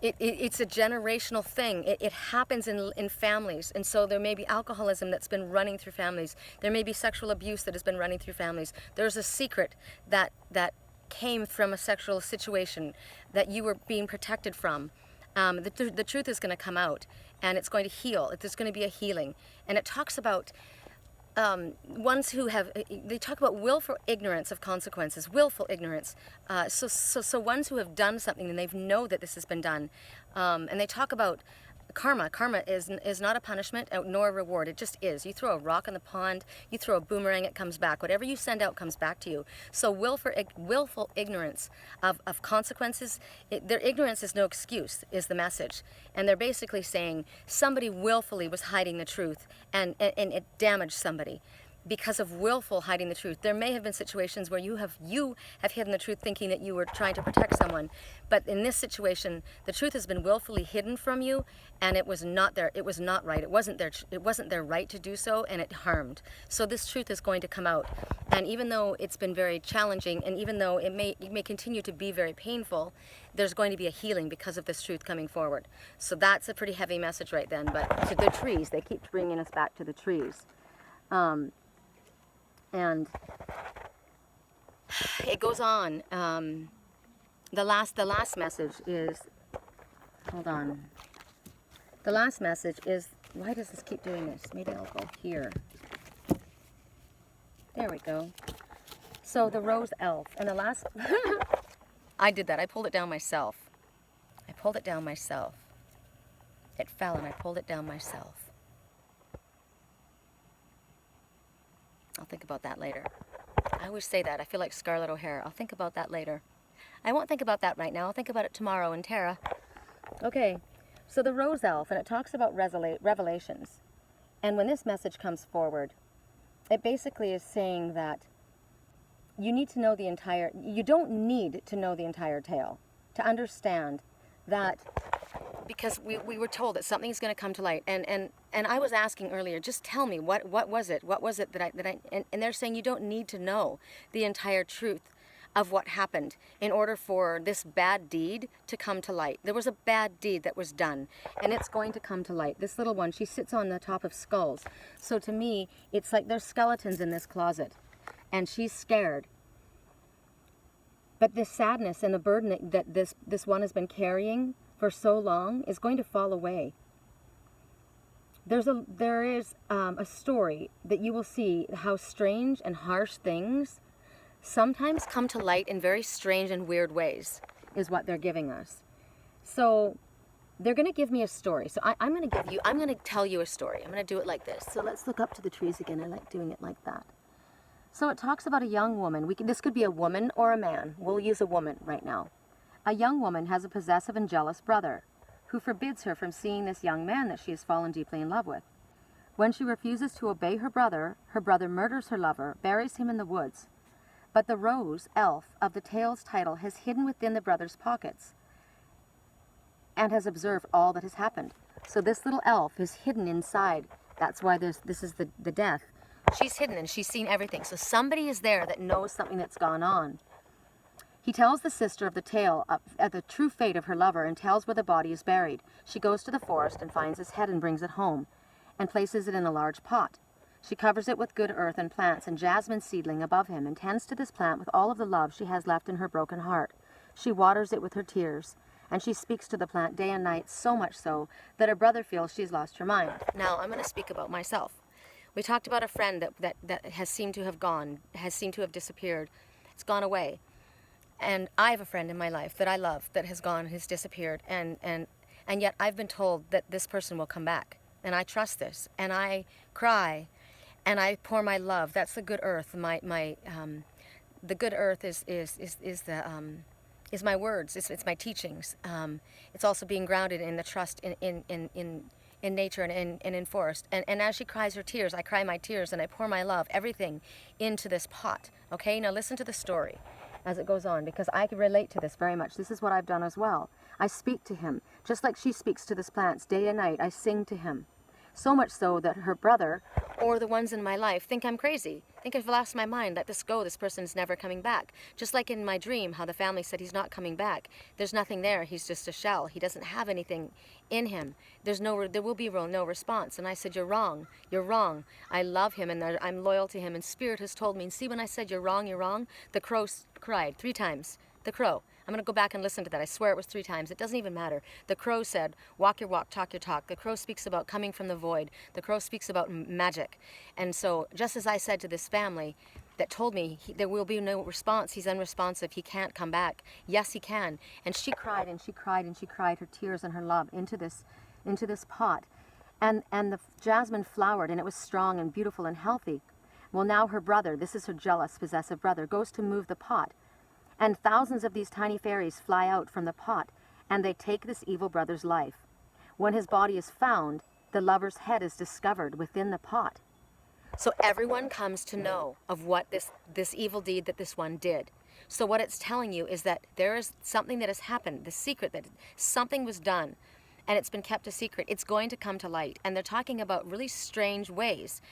it's a generational thing. It happens in families, and so there may be alcoholism that's been running through families. There may be sexual abuse that has been running through families. There's a secret that came from a sexual situation that you were being protected from. The truth is going to come out, and it's going to heal. There's going to be a healing. And it talks about ones who they talk about willful ignorance of consequences, willful ignorance. So ones who have done something and they know that this has been done. And they talk about karma. Karma is not a punishment nor a reward. It just is. You throw a rock in the pond, you throw a boomerang, it comes back. Whatever you send out comes back to you. So willful ignorance of consequences, their ignorance is no excuse, is the message. And they're basically saying somebody willfully was hiding the truth, and it damaged somebody. Because of willful hiding the truth. There may have been situations where you have hidden the truth thinking that you were trying to protect someone. But in this situation, the truth has been willfully hidden from you, and it was not there. It was not right. It wasn't their right to do so, and it harmed. So this truth is going to come out. And even though it's been very challenging, and even though it may continue to be very painful, there's going to be a healing because of this truth coming forward. So that's a pretty heavy message right then. But to the trees, they keep bringing us back to the trees. And it goes on. The last message is, hold on. The last message is, why does this keep doing this? Maybe I'll go here. There we go. So the rose elf, and the last, I did that. I pulled it down myself. It fell and I pulled it down myself. I'll think about that later. I always say that. I feel like Scarlett O'Hara. I'll think about that later. I won't think about that right now. I'll think about it tomorrow in Tara. Okay, so the Rose Elf, and it talks about revelations. And when this message comes forward, it basically is saying that you need to know you don't need to know the entire tale to understand that, because we were told that something's going to come to light, and I was asking earlier, just tell me what was it and they're saying you don't need to know the entire truth of what happened in order for this bad deed to come to light. There was a bad deed that was done, and it's going to come to light. This little one, she sits on the top of skulls, so to me it's like there's skeletons in this closet, and she's scared. But this sadness and the burden that this one has been carrying for so long is going to fall away. There is a story that you will see how strange and harsh things sometimes come to light in very strange and weird ways, is what they're giving us. So they're going to give me a story. So I'm going to tell you a story. I'm going to do it like this. So let's look up to the trees again. I like doing it like that. So it talks about a young woman. This could be a woman or a man. We'll use a woman right now. A young woman has a possessive and jealous brother who forbids her from seeing this young man that she has fallen deeply in love with. When she refuses to obey her brother murders her lover, buries him in the woods. But the rose elf of the tale's title has hidden within the brother's pockets and has observed all that has happened. So this little elf is hidden inside. That's why this is the death. She's hidden and she's seen everything. So somebody is there that knows something that's gone on. He tells the sister of the tale of the true fate of her lover and tells where the body is buried. She goes to the forest and finds his head and brings it home and places it in a large pot. She covers it with good earth and plants and jasmine seedling above him and tends to this plant with all of the love she has left in her broken heart. She waters it with her tears, and she speaks to the plant day and night, so much so that her brother feels she's lost her mind. Now, I'm going to speak about myself. We talked about a friend that has seemed to have gone, has seemed to have disappeared. It's gone away. And I have a friend in my life that I love that has gone, has disappeared, and yet I've been told that this person will come back. And I trust this, and I cry, and I pour my love. That's the good earth. The good earth is my words. It's my teachings. It's also being grounded in the trust in nature and in forest. And as she cries her tears, I cry my tears, and I pour my love, everything, into this pot. Okay, now listen to the story as it goes on, because I can relate to this very much. This is what I've done as well. I speak to him, just like she speaks to this plants day and night. I sing to him. So much so that her brother, or the ones in my life, think I'm crazy. Think I've lost my mind. Let this go. This person's never coming back. Just like in my dream, how the family said he's not coming back. There's nothing there. He's just a shell. He doesn't have anything in him. There will be no response. And I said, you're wrong. You're wrong. I love him and I'm loyal to him. And Spirit has told me. And see, when I said you're wrong, the crow cried 3 times. The crow. I'm going to go back and listen to that. I swear it was 3 times. It doesn't even matter. The crow said, walk your walk, talk your talk. The crow speaks about coming from the void. The crow speaks about magic. And so just as I said to this family that told me there will be no response, he's unresponsive, he can't come back. Yes, he can. And she cried and she cried and she cried her tears and her love into this pot. And the jasmine flowered, and it was strong and beautiful and healthy. Well, now her brother, this is her jealous, possessive brother, goes to move the pot. And thousands of these tiny fairies fly out from the pot, and they take this evil brother's life. When his body is found, the lover's head is discovered within the pot. So everyone comes to know of what this evil deed that this one did. So what it's telling you is that there is something that has happened, the secret that something was done, and it's been kept a secret. It's going to come to light. And they're talking about really strange ways.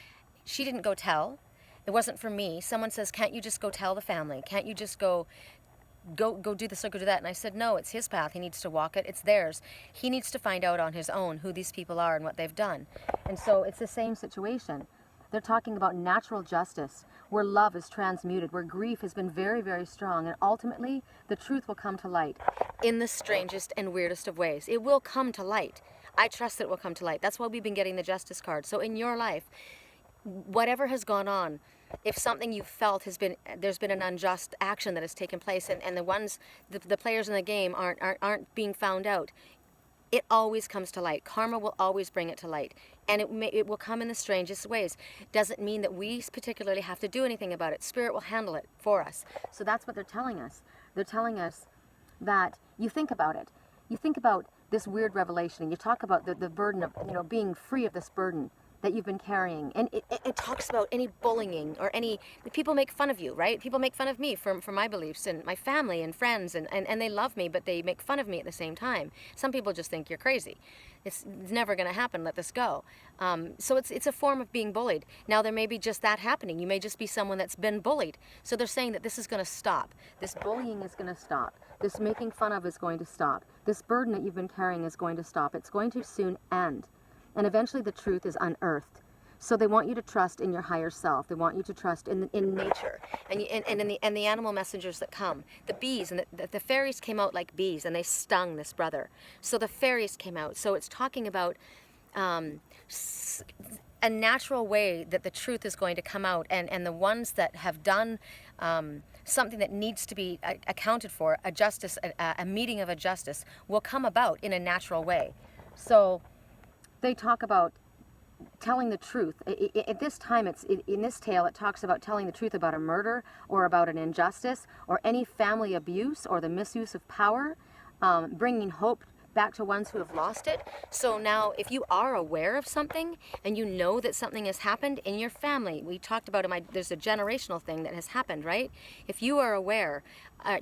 She didn't go tell. It wasn't for me. Someone says, can't you just go tell the family? Can't you just go do this or go do that? And I said, no, it's his path. He needs to walk it. It's theirs. He needs to find out on his own who these people are and what they've done. And so it's the same situation. They're talking about natural justice, where love is transmuted, where grief has been very, very strong, and ultimately the truth will come to light in the strangest and weirdest of ways. It will come to light. I trust that it will come to light. That's why we've been getting the justice card. So in your life, whatever has gone on, if something you felt there's been an unjust action that has taken place, and the players in the game aren't being found out, it always comes to light. Karma will always bring it to light, and it will come in the strangest ways. Doesn't mean that we particularly have to do anything about it. Spirit will handle it for us. So that's what they're telling us. They're telling us that you think about it. You think about this weird revelation, and you talk about the burden of being free of this burden that you've been carrying. And it talks about any bullying or any, people make fun of you, right? People make fun of me for my beliefs, and my family and friends, and they love me, but they make fun of me at the same time. Some people just think you're crazy. It's never going to happen. Let this go. So it's a form of being bullied. Now there may be just that happening. You may just be someone that's been bullied. So they're saying that this is going to stop. This bullying is going to stop. This making fun of is going to stop. This burden that you've been carrying is going to stop. It's going to soon end. And eventually the truth is unearthed. So they want you to trust in your higher self. They want you to trust in nature and in the animal messengers that come. The bees and the fairies came out like bees, and they stung this brother. So the fairies came out. So it's talking about a natural way that the truth is going to come out, and the ones that have done something that needs to be accounted for, a meeting of a justice, will come about in a natural way. So they talk about telling the truth. At this time, in this tale, it talks about telling the truth about a murder or about an injustice or any family abuse or the misuse of power, bringing hope back to ones who have lost it. So now, if you are aware of something and you know that something has happened in your family, we talked about there's a generational thing that has happened, right? If you are aware,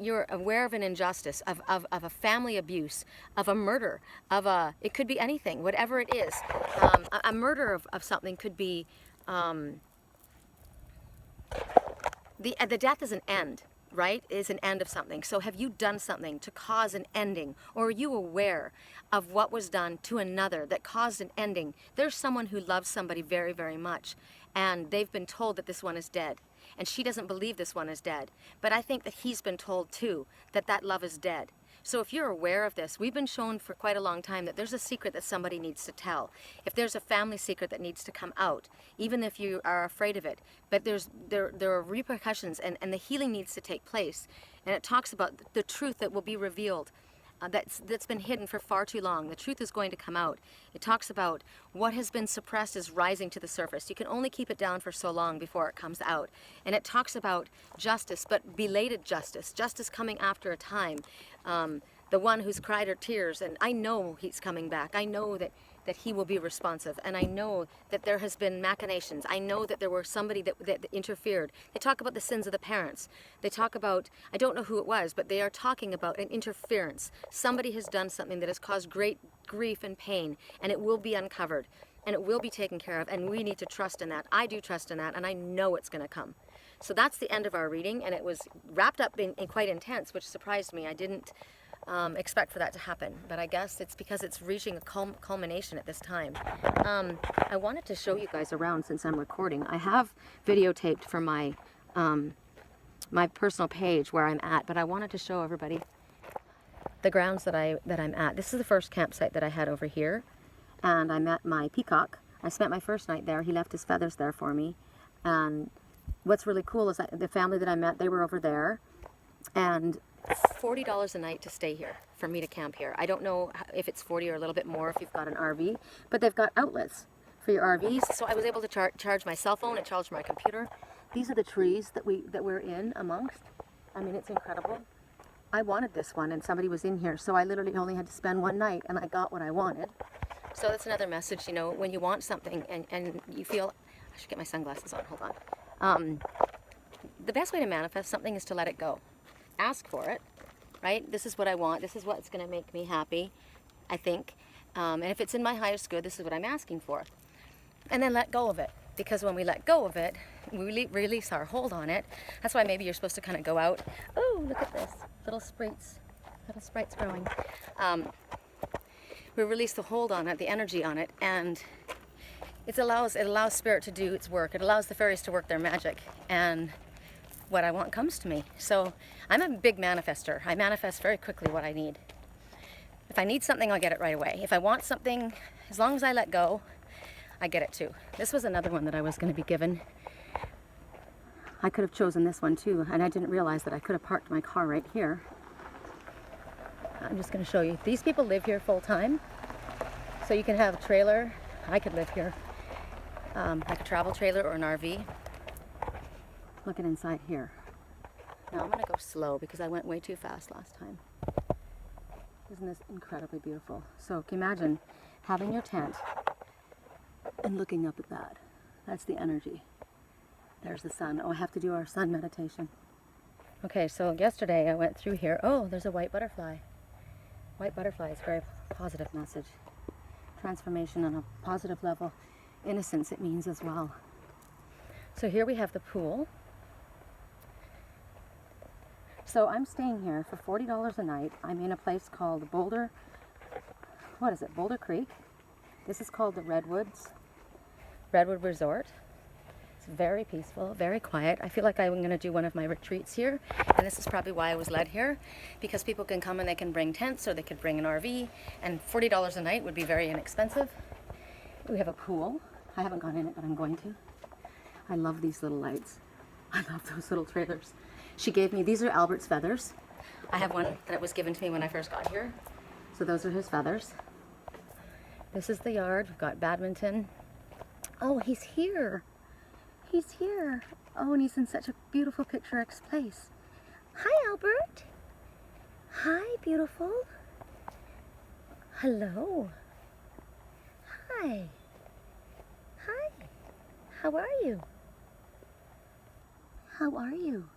you're aware of an injustice, of a family abuse, of a murder, it could be anything, whatever it is. A murder of something could be the death is an end, right? Is an end of something. So have you done something to cause an ending? Or are you aware of what was done to another that caused an ending? There's someone who loves somebody very, very much, and they've been told that this one is dead. And she doesn't believe this one is dead. But I think that he's been told too that that love is dead. So if you're aware of this, we've been shown for quite a long time that there's a secret that somebody needs to tell. If there's a family secret that needs to come out, even if you are afraid of it, but there are repercussions, and the healing needs to take place. And it talks about the truth that will be revealed. That's been hidden for far too long. The truth is going to come out. It talks about what has been suppressed is rising to the surface. You can only keep it down for so long before it comes out. And it talks about justice, but belated justice. Justice coming after a time. The one who's cried her tears, and I know he's coming back. I know that he will be responsive, and I know that there has been machinations. I know that there were somebody that interfered. They talk about the sins of the parents. They talk about, I don't know who it was, but they are talking about an interference. Somebody has done something that has caused great grief and pain, and it will be uncovered, and it will be taken care of, and we need to trust in that. I do trust in that, and I know it's going to come. So that's the end of our reading, and it was wrapped up in quite intense, which surprised me. I didn't expect for that to happen, but I guess it's because it's reaching a culmination at this time. I wanted to show you guys around since I'm recording. I have videotaped for my my personal page where I'm at, but I wanted to show everybody the grounds that I'm at. This is the first campsite that I had over here, and I met my peacock. I spent my first night there. He left his feathers there for me, and what's really cool is that the family that I met, they were over there, and $40 a night to stay here, for me to camp here. I don't know if it's 40 or a little bit more if you've got an RV, but they've got outlets for your RVs. So I was able to charge my cell phone and charge my computer. These are the trees that we're in amongst. I mean, it's incredible. I wanted this one, and somebody was in here, so I literally only had to spend one night, and I got what I wanted. So that's another message, you know, when you want something and you feel, I should get my sunglasses on, hold on. The best way to manifest something is to let it go. Ask for it, right? This is what I want. This is what's going to make me happy, I think. And if it's in my highest good, this is what I'm asking for. And then let go of it. Because when we let go of it, we release our hold on it. That's why maybe you're supposed to kind of go out. Oh, look at this. Little sprites growing. We release the hold on it, the energy on it, and it allows spirit to do its work. It allows the fairies to work their magic. And what I want comes to me. So I'm a big manifester. I manifest very quickly what I need. If I need something, I'll get it right away. If I want something, as long as I let go, I get it too. This was another one that I was going to be given. I could have chosen this one too, and I didn't realize that I could have parked my car right here. I'm just going to show you. These people live here full time, so you can have a trailer. I could live here, like a travel trailer or an RV. Look at inside here. Now I'm going to go slow because I went way too fast last time. Isn't this incredibly beautiful? So can you imagine having your tent and looking up at that? That's the energy. There's the sun. Oh, I have to do our sun meditation. Okay, so yesterday I went through here. Oh, there's a white butterfly. White butterfly is a very positive message. Transformation on a positive level. Innocence it means as well. So here we have the pool. So I'm staying here for $40 a night. I'm in a place called Boulder Creek. This is called the Redwood Resort. It's very peaceful, very quiet. I feel like I'm going to do one of my retreats here, and this is probably why I was led here, because people can come and they can bring tents or they could bring an RV, and $40 a night would be very inexpensive. We have a pool. I haven't gone in it, but I'm going to. I love these little lights. I love those little trailers. She gave me, these are Albert's feathers. I have one that was given to me when I first got here. So those are his feathers. This is the yard. We've got badminton. Oh, he's here. He's here. Oh, and he's in such a beautiful, picturesque place. Hi, Albert. Hi, beautiful. Hello. Hi. Hi. How are you? How are you?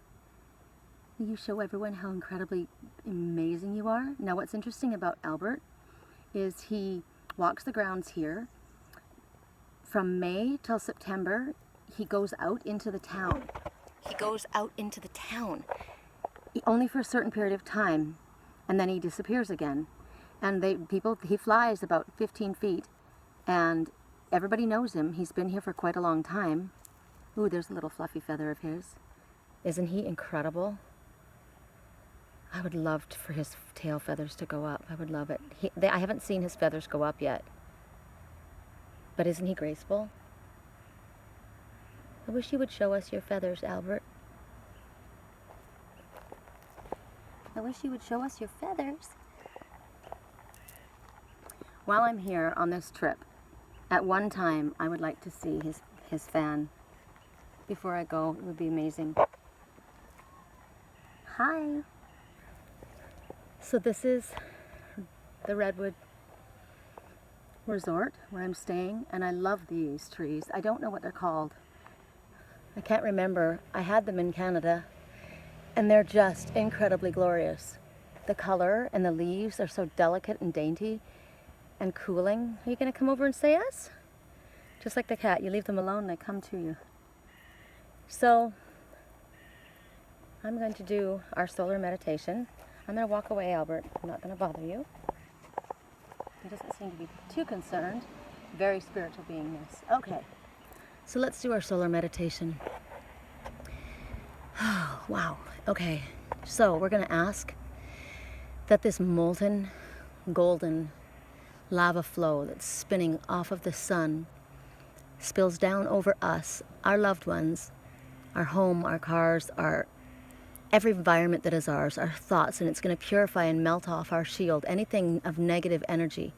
Will you show everyone how incredibly amazing you are? Now, what's interesting about Albert is he walks the grounds here. From May till September, he goes out into the town. He goes out into the town, only for a certain period of time, and then he disappears again. And he flies about 15 feet, and everybody knows him. He's been here for quite a long time. Ooh, there's a little fluffy feather of his. Isn't he incredible? I would love for his tail feathers to go up. I would love it. I haven't seen his feathers go up yet. But isn't he graceful? I wish you would show us your feathers, Albert. I wish you would show us your feathers. While I'm here on this trip, at one time I would like to see his fan. Before I go, it would be amazing. Hi. So this is the Redwood Resort where I'm staying, and I love these trees. I don't know what they're called. I can't remember. I had them in Canada, and they're just incredibly glorious. The color and the leaves are so delicate and dainty and cooling. Are you going to come over and say yes? Just like the cat, you leave them alone and they come to you. So I'm going to do our solar meditation. I'm going to walk away, Albert. I'm not going to bother you. He doesn't seem to be too concerned. Very spiritual beingness. Okay, so let's do our solar meditation. Oh, wow. Okay, so we're going to ask that this molten, golden lava flow that's spinning off of the sun spills down over us, our loved ones, our home, our cars, every environment that is ours, our thoughts, and it's going to purify and melt off our shield, anything of negative energy,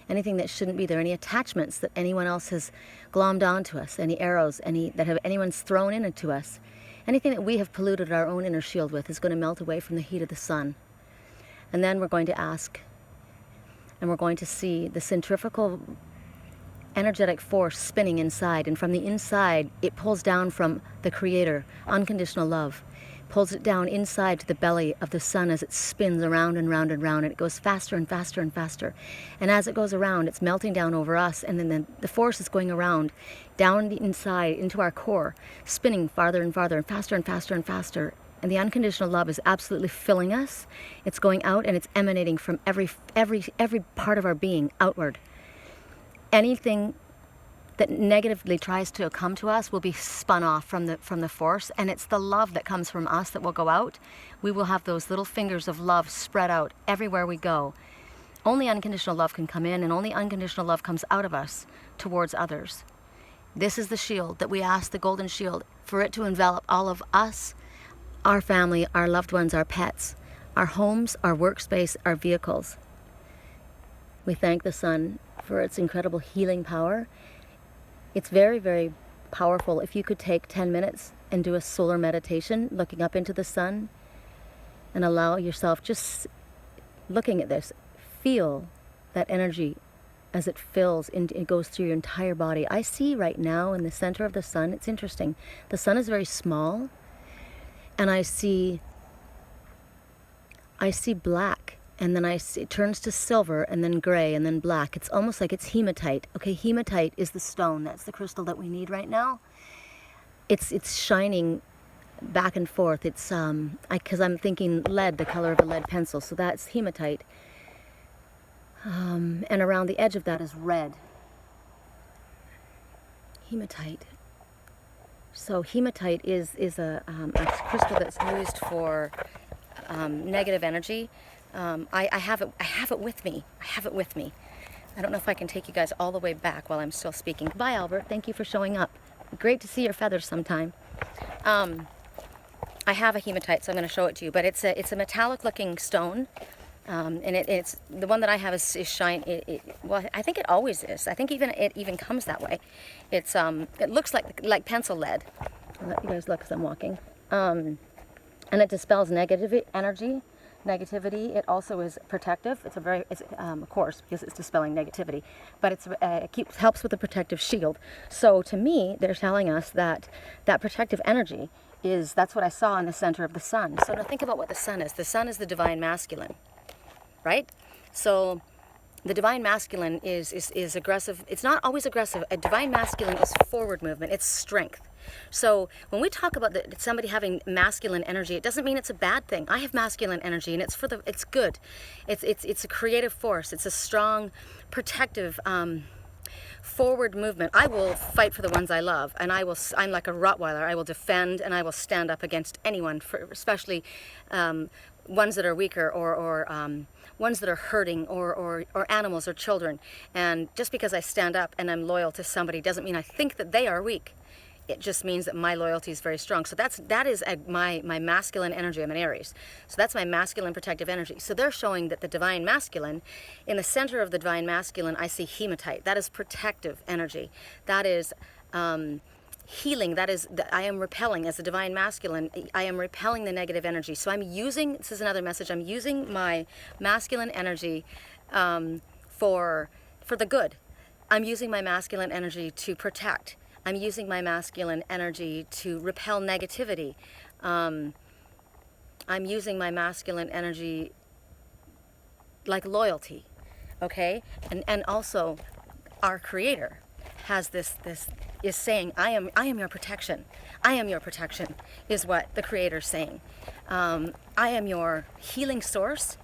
anything that shouldn't be there, any attachments that anyone else has glommed onto us, any arrows, that anyone's thrown into us, anything that we have polluted our own inner shield with is going to melt away from the heat of the sun. And then we're going to ask, and we're going to see the centrifugal energetic force spinning inside, and from the inside it pulls down from the Creator, unconditional love, pulls it down inside to the belly of the sun as it spins around and round and round, and it goes faster and faster and faster. And as it goes around, it's melting down over us, and then the force is going around down the inside into our core, spinning farther and farther and faster and faster and faster. And the unconditional love is absolutely filling us. It's going out and it's emanating from every part of our being outward. Anything that negatively tries to come to us will be spun off from the force, and it's the love that comes from us that will go out. We will have those little fingers of love spread out everywhere we go. Only unconditional love can come in, and only unconditional love comes out of us towards others. This is the shield that we ask, the golden shield, for it to envelop all of us, our family, our loved ones, our pets, our homes, our workspace, our vehicles. We thank the sun for its incredible healing power. It's very, very powerful. If you could take 10 minutes and do a solar meditation, looking up into the sun, and allow yourself, just looking at this, feel that energy as it fills and it goes through your entire body. I see right now in the center of the sun, it's interesting, the sun is very small, and I see black, and then it turns to silver, and then gray, and then black. It's almost like it's hematite. Okay, hematite is the stone. That's the crystal that we need right now. It's shining back and forth. It's because I'm thinking lead, the color of a lead pencil. So that's hematite. And around the edge of that is red. Hematite. So hematite is a crystal that's used for negative energy. I have it with me. I don't know if I can take you guys all the way back while I'm still speaking. Bye, Albert. Thank you for showing up. Great to see your feathers sometime. I have a hematite, so I'm going to show it to you. But it's a metallic-looking stone, and it's the one that I have is shine. Well, I think it always is. I think it even comes that way. It looks like pencil lead. I'll let you guys look as I'm walking. And it dispels negative energy. Negativity. It also is protective. It's of course, because it's dispelling negativity, but it helps with the protective shield. So to me, they're telling us that protective energy that's what I saw in the center of the sun. So now think about what the sun is. The sun is the divine masculine, right? So the divine masculine is aggressive. It's not always aggressive. A divine masculine is forward movement. It's strength. So when we talk about somebody having masculine energy, it doesn't mean it's a bad thing. I have masculine energy, and it's good. It's a creative force. It's a strong, protective, forward movement. I will fight for the ones I love, and I'm like a Rottweiler. I will defend, and I will stand up against anyone, especially ones that are weaker, or ones that are hurting, or animals or children. And just because I stand up and I'm loyal to somebody doesn't mean I think that they are weak. It just means that my loyalty is very strong. So that is my masculine energy. I'm an Aries. So that's my masculine protective energy. So they're showing that the divine masculine, in the center of the divine masculine, I see hematite. That is protective energy. That is healing. That is, I am repelling, as the divine masculine, I am repelling the negative energy. So I'm using, this is another message, I'm using my masculine energy for the good. I'm using my masculine energy to protect. I'm using my masculine energy to repel negativity. I'm using my masculine energy like loyalty, okay? And also, our Creator has this is saying, I am your protection. I am your protection, is what the Creator's saying. I am your healing source.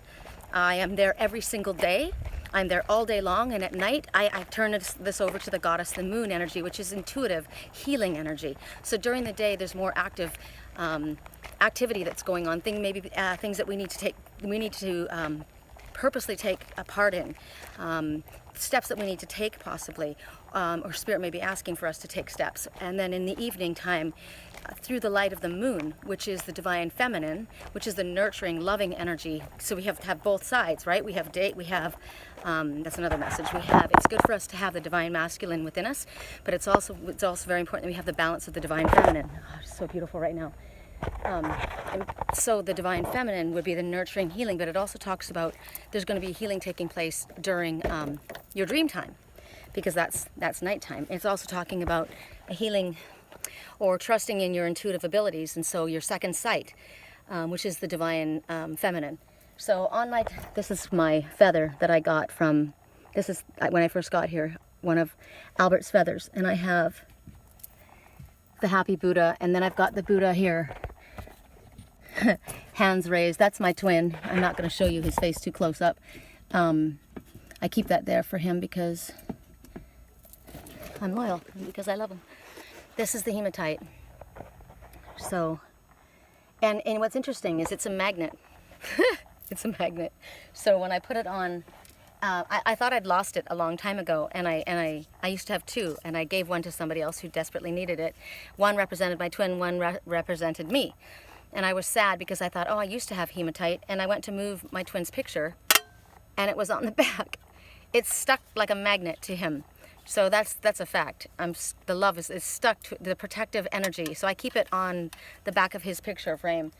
I am there every single day. I'm there all day long, and at night I turn this over to the goddess, the moon energy, which is intuitive, healing energy. So during the day, there's more active activity that's going on. Things that we need to purposely take a part in, steps that we need to take possibly, or Spirit may be asking for us to take steps. And then in the evening time, through the light of the moon, which is the divine feminine, which is the nurturing, loving energy. So we have to have both sides, right? We have that's another message. It's good for us to have the divine masculine within us, but it's also very important that we have the balance of the divine feminine. Oh, it's so beautiful right now. And so the divine feminine would be the nurturing, healing, but it also talks about there's going to be healing taking place during your dream time, because that's nighttime. It's also talking about a healing or trusting in your intuitive abilities, and so your second sight, which is the divine feminine. So this is my feather that I got from, this is when I first got here, one of Albert's feathers, and I have the happy Buddha, and then I've got the Buddha here, hands raised. That's my twin. I'm not going to show you his face too close up. I keep that there for him because I'm loyal and because I love him. This is the hematite. So, and what's interesting is it's a magnet. It's a magnet. So when I put it on, I thought I'd lost it a long time ago, and I used to have two, and I gave one to somebody else who desperately needed it. One represented my twin, one represented me. And I was sad because I thought, oh, I used to have hematite, and I went to move my twin's picture, and it was on the back. It's stuck like a magnet to him. So that's a fact. The love is stuck to the protective energy. So I keep it on the back of his picture frame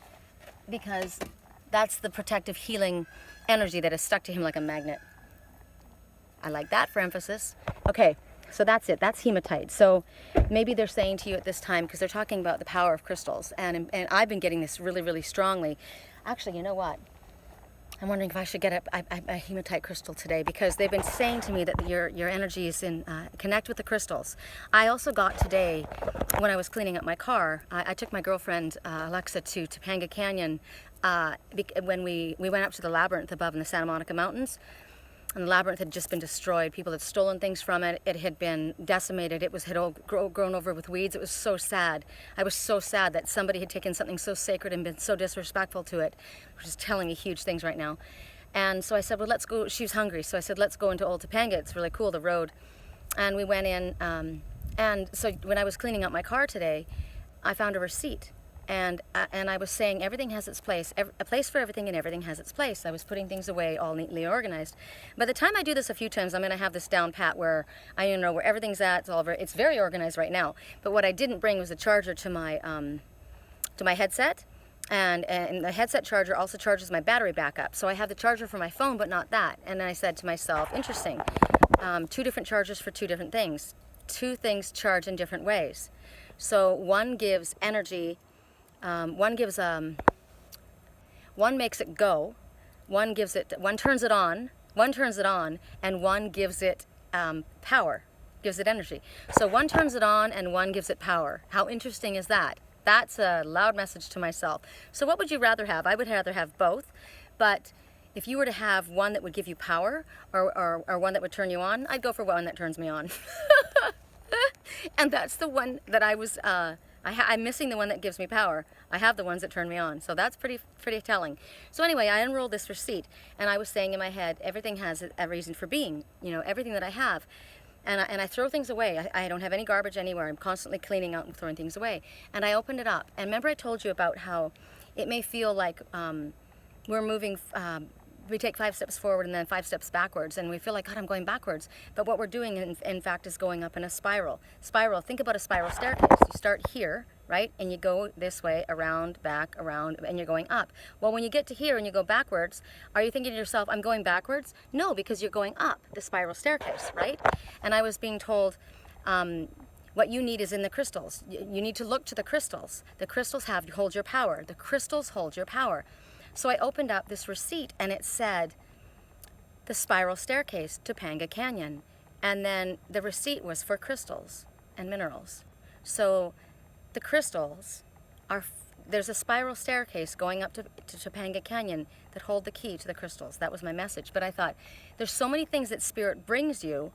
because that's the protective healing energy that is stuck to him like a magnet. I like that for emphasis. Okay, so that's it. That's hematite. So maybe they're saying to you at this time, because they're talking about the power of crystals, and I've been getting this really, really strongly. Actually, you know what? I'm wondering if I should get a hematite crystal today, because they've been saying to me that your energy is in, connect with the crystals. I also got today, when I was cleaning up my car, I took my girlfriend Alexa to Topanga Canyon when we went up to the labyrinth above in the Santa Monica Mountains. And the labyrinth had just been destroyed. People had stolen things from it. It had been decimated. Had all grown over with weeds. It was so sad. I was so sad that somebody had taken something so sacred and been so disrespectful to it, which is telling me huge things right now. And so I said, well, let's go. She was hungry, so I said, let's go into Old Topanga. It's really cool, the road. And we went in. And so when I was cleaning up my car today, I found a receipt. And I was saying everything has its place, a place for everything, and everything has its place. I was putting things away all neatly organized. By the time I do this a few times, I'm going to have this down pat where I know where everything's at. It's very organized right now. But what I didn't bring was a charger to my headset, and the headset charger also charges my battery backup. So I have the charger for my phone, but not that. And then I said to myself, interesting, 2 different chargers for 2 different things. 2 things charge in different ways. So one gives energy. One makes it go, one turns it on, and one gives it power. gives it energy. So one turns it on and one gives it power. How interesting is that? That's a loud message to myself. So what would you rather have? I would rather have both, but if you were to have one that would give you power or one that would turn you on, I'd go for one that turns me on. And that's the one that I was, I'm missing the one that gives me power. I have the ones that turn me on. So that's pretty telling. So anyway, I unrolled this receipt and I was saying in my head, everything has a reason for being, you know, everything that I have. And I throw things away. I don't have any garbage anywhere. I'm constantly cleaning out and throwing things away. And I opened it up. And remember I told you about how it may feel like we're moving, we take 5 steps forward and then 5 steps backwards, and we feel like, God, I'm going backwards. But what we're doing, in fact, is going up in a spiral. Think about a spiral staircase. You start here, right? And you go this way, around, back, around, and you're going up. Well, when you get to here and you go backwards, are you thinking to yourself, I'm going backwards? No, because you're going up the spiral staircase, right? And I was being told, what you need is in the crystals. You need to look to the crystals. The crystals hold your power. The crystals hold your power. So I opened up this receipt and it said, the spiral staircase to Topanga Canyon. And then the receipt was for crystals and minerals. So the crystals there's a spiral staircase going up to Topanga Canyon that hold the key to the crystals. That was my message. But I thought, there's so many things that Spirit brings you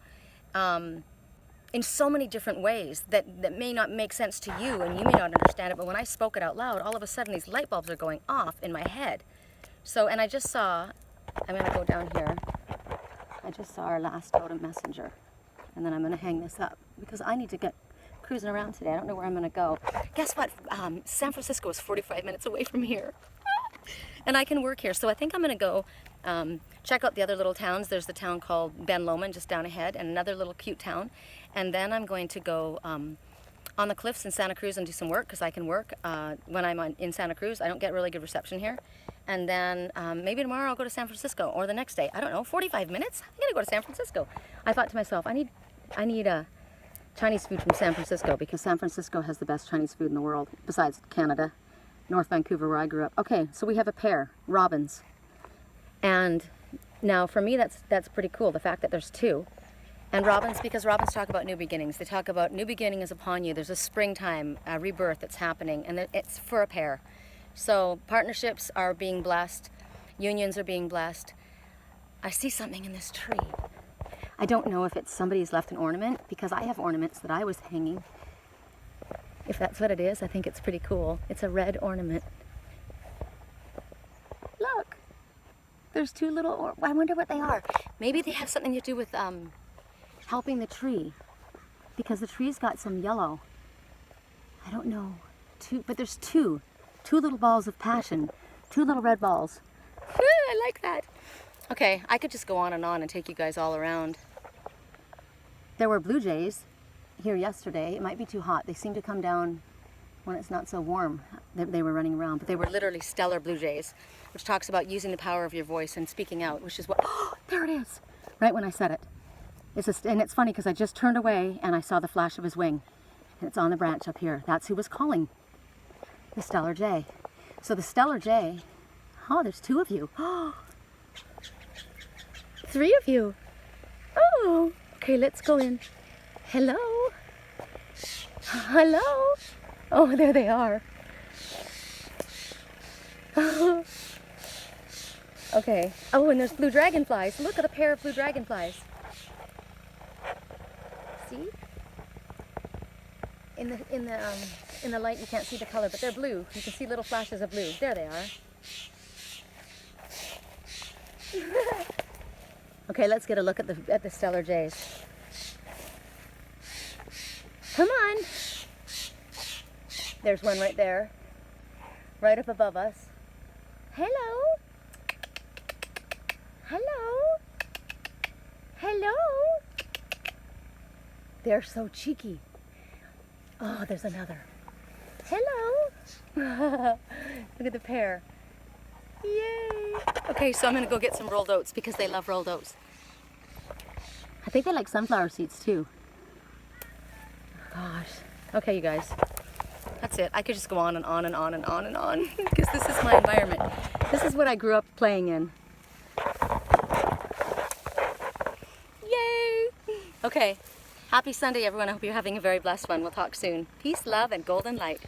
in so many different ways that may not make sense to you and you may not understand it, but when I spoke it out loud, all of a sudden these light bulbs are going off in my head. So, and I just saw, I'm going to go down here, I just saw our last totem messenger, and then I'm going to hang this up because I need to get cruising around today. I don't know where I'm going to go. Guess what? San Francisco is 45 minutes away from here. And I can work here. So I think I'm going to go check out the other little towns. There's the town called Ben Lomond just down ahead, and another little cute town. And then I'm going to go on the cliffs in Santa Cruz and do some work, because I can work when I'm in Santa Cruz. I don't get really good reception here. And then maybe tomorrow I'll go to San Francisco, or the next day. I don't know, 45 minutes? I'm going to go to San Francisco. I thought to myself, I need Chinese food from San Francisco, because San Francisco has the best Chinese food in the world, besides Canada. North Vancouver, where I grew up. Okay, so we have a pair, robins. And now for me, that's pretty cool, the fact that there's 2. And robins, because robins talk about new beginnings. They talk about new beginning is upon you. There's a springtime, a rebirth that's happening, and it's for a pair. So partnerships are being blessed. Unions are being blessed. I see something in this tree. I don't know if it's somebody's left an ornament, because I have ornaments that I was hanging. If that's what it is, I think it's pretty cool. It's a red ornament. Look, there's 2 little, I wonder what they are. Maybe they have something to do with helping the tree, because the tree's got some yellow. I don't know, 2, but there's 2 little balls of passion, 2 little red balls. I like that. Okay, I could just go on and take you guys all around. There were blue jays here yesterday. It might be too hot. They seem to come down when it's not so warm. They were running around, but they were literally stellar blue jays, which talks about using the power of your voice and speaking out, which is what, oh, there it is, right when I said it. And it's funny because I just turned away and I saw the flash of his wing, and it's on the branch up here. That's who was calling, the stellar jay. So the stellar jay, oh, there's 2 of you. Oh, 3 of you. Oh, okay, let's go in. Hello. Hello. Oh, there they are. Okay. Oh, and there's blue dragonflies. Look at a pair of blue dragonflies. See? In the light you can't see the color, but they're blue. You can see little flashes of blue. There they are. Okay, let's get a look at the stellar jays. Come on. There's one right there, right up above us. Hello. Hello. Hello. They're so cheeky. Oh, there's another. Hello. Look at the pair. Yay. Okay, so I'm going to go get some rolled oats because they love rolled oats. I think they like sunflower seeds too. Gosh. Okay, you guys. That's it. I could just go on and on and on and on and on because this is my environment. This is what I grew up playing in. Yay! Okay. Happy Sunday, everyone. I hope you're having a very blessed one. We'll talk soon. Peace, love, and golden light.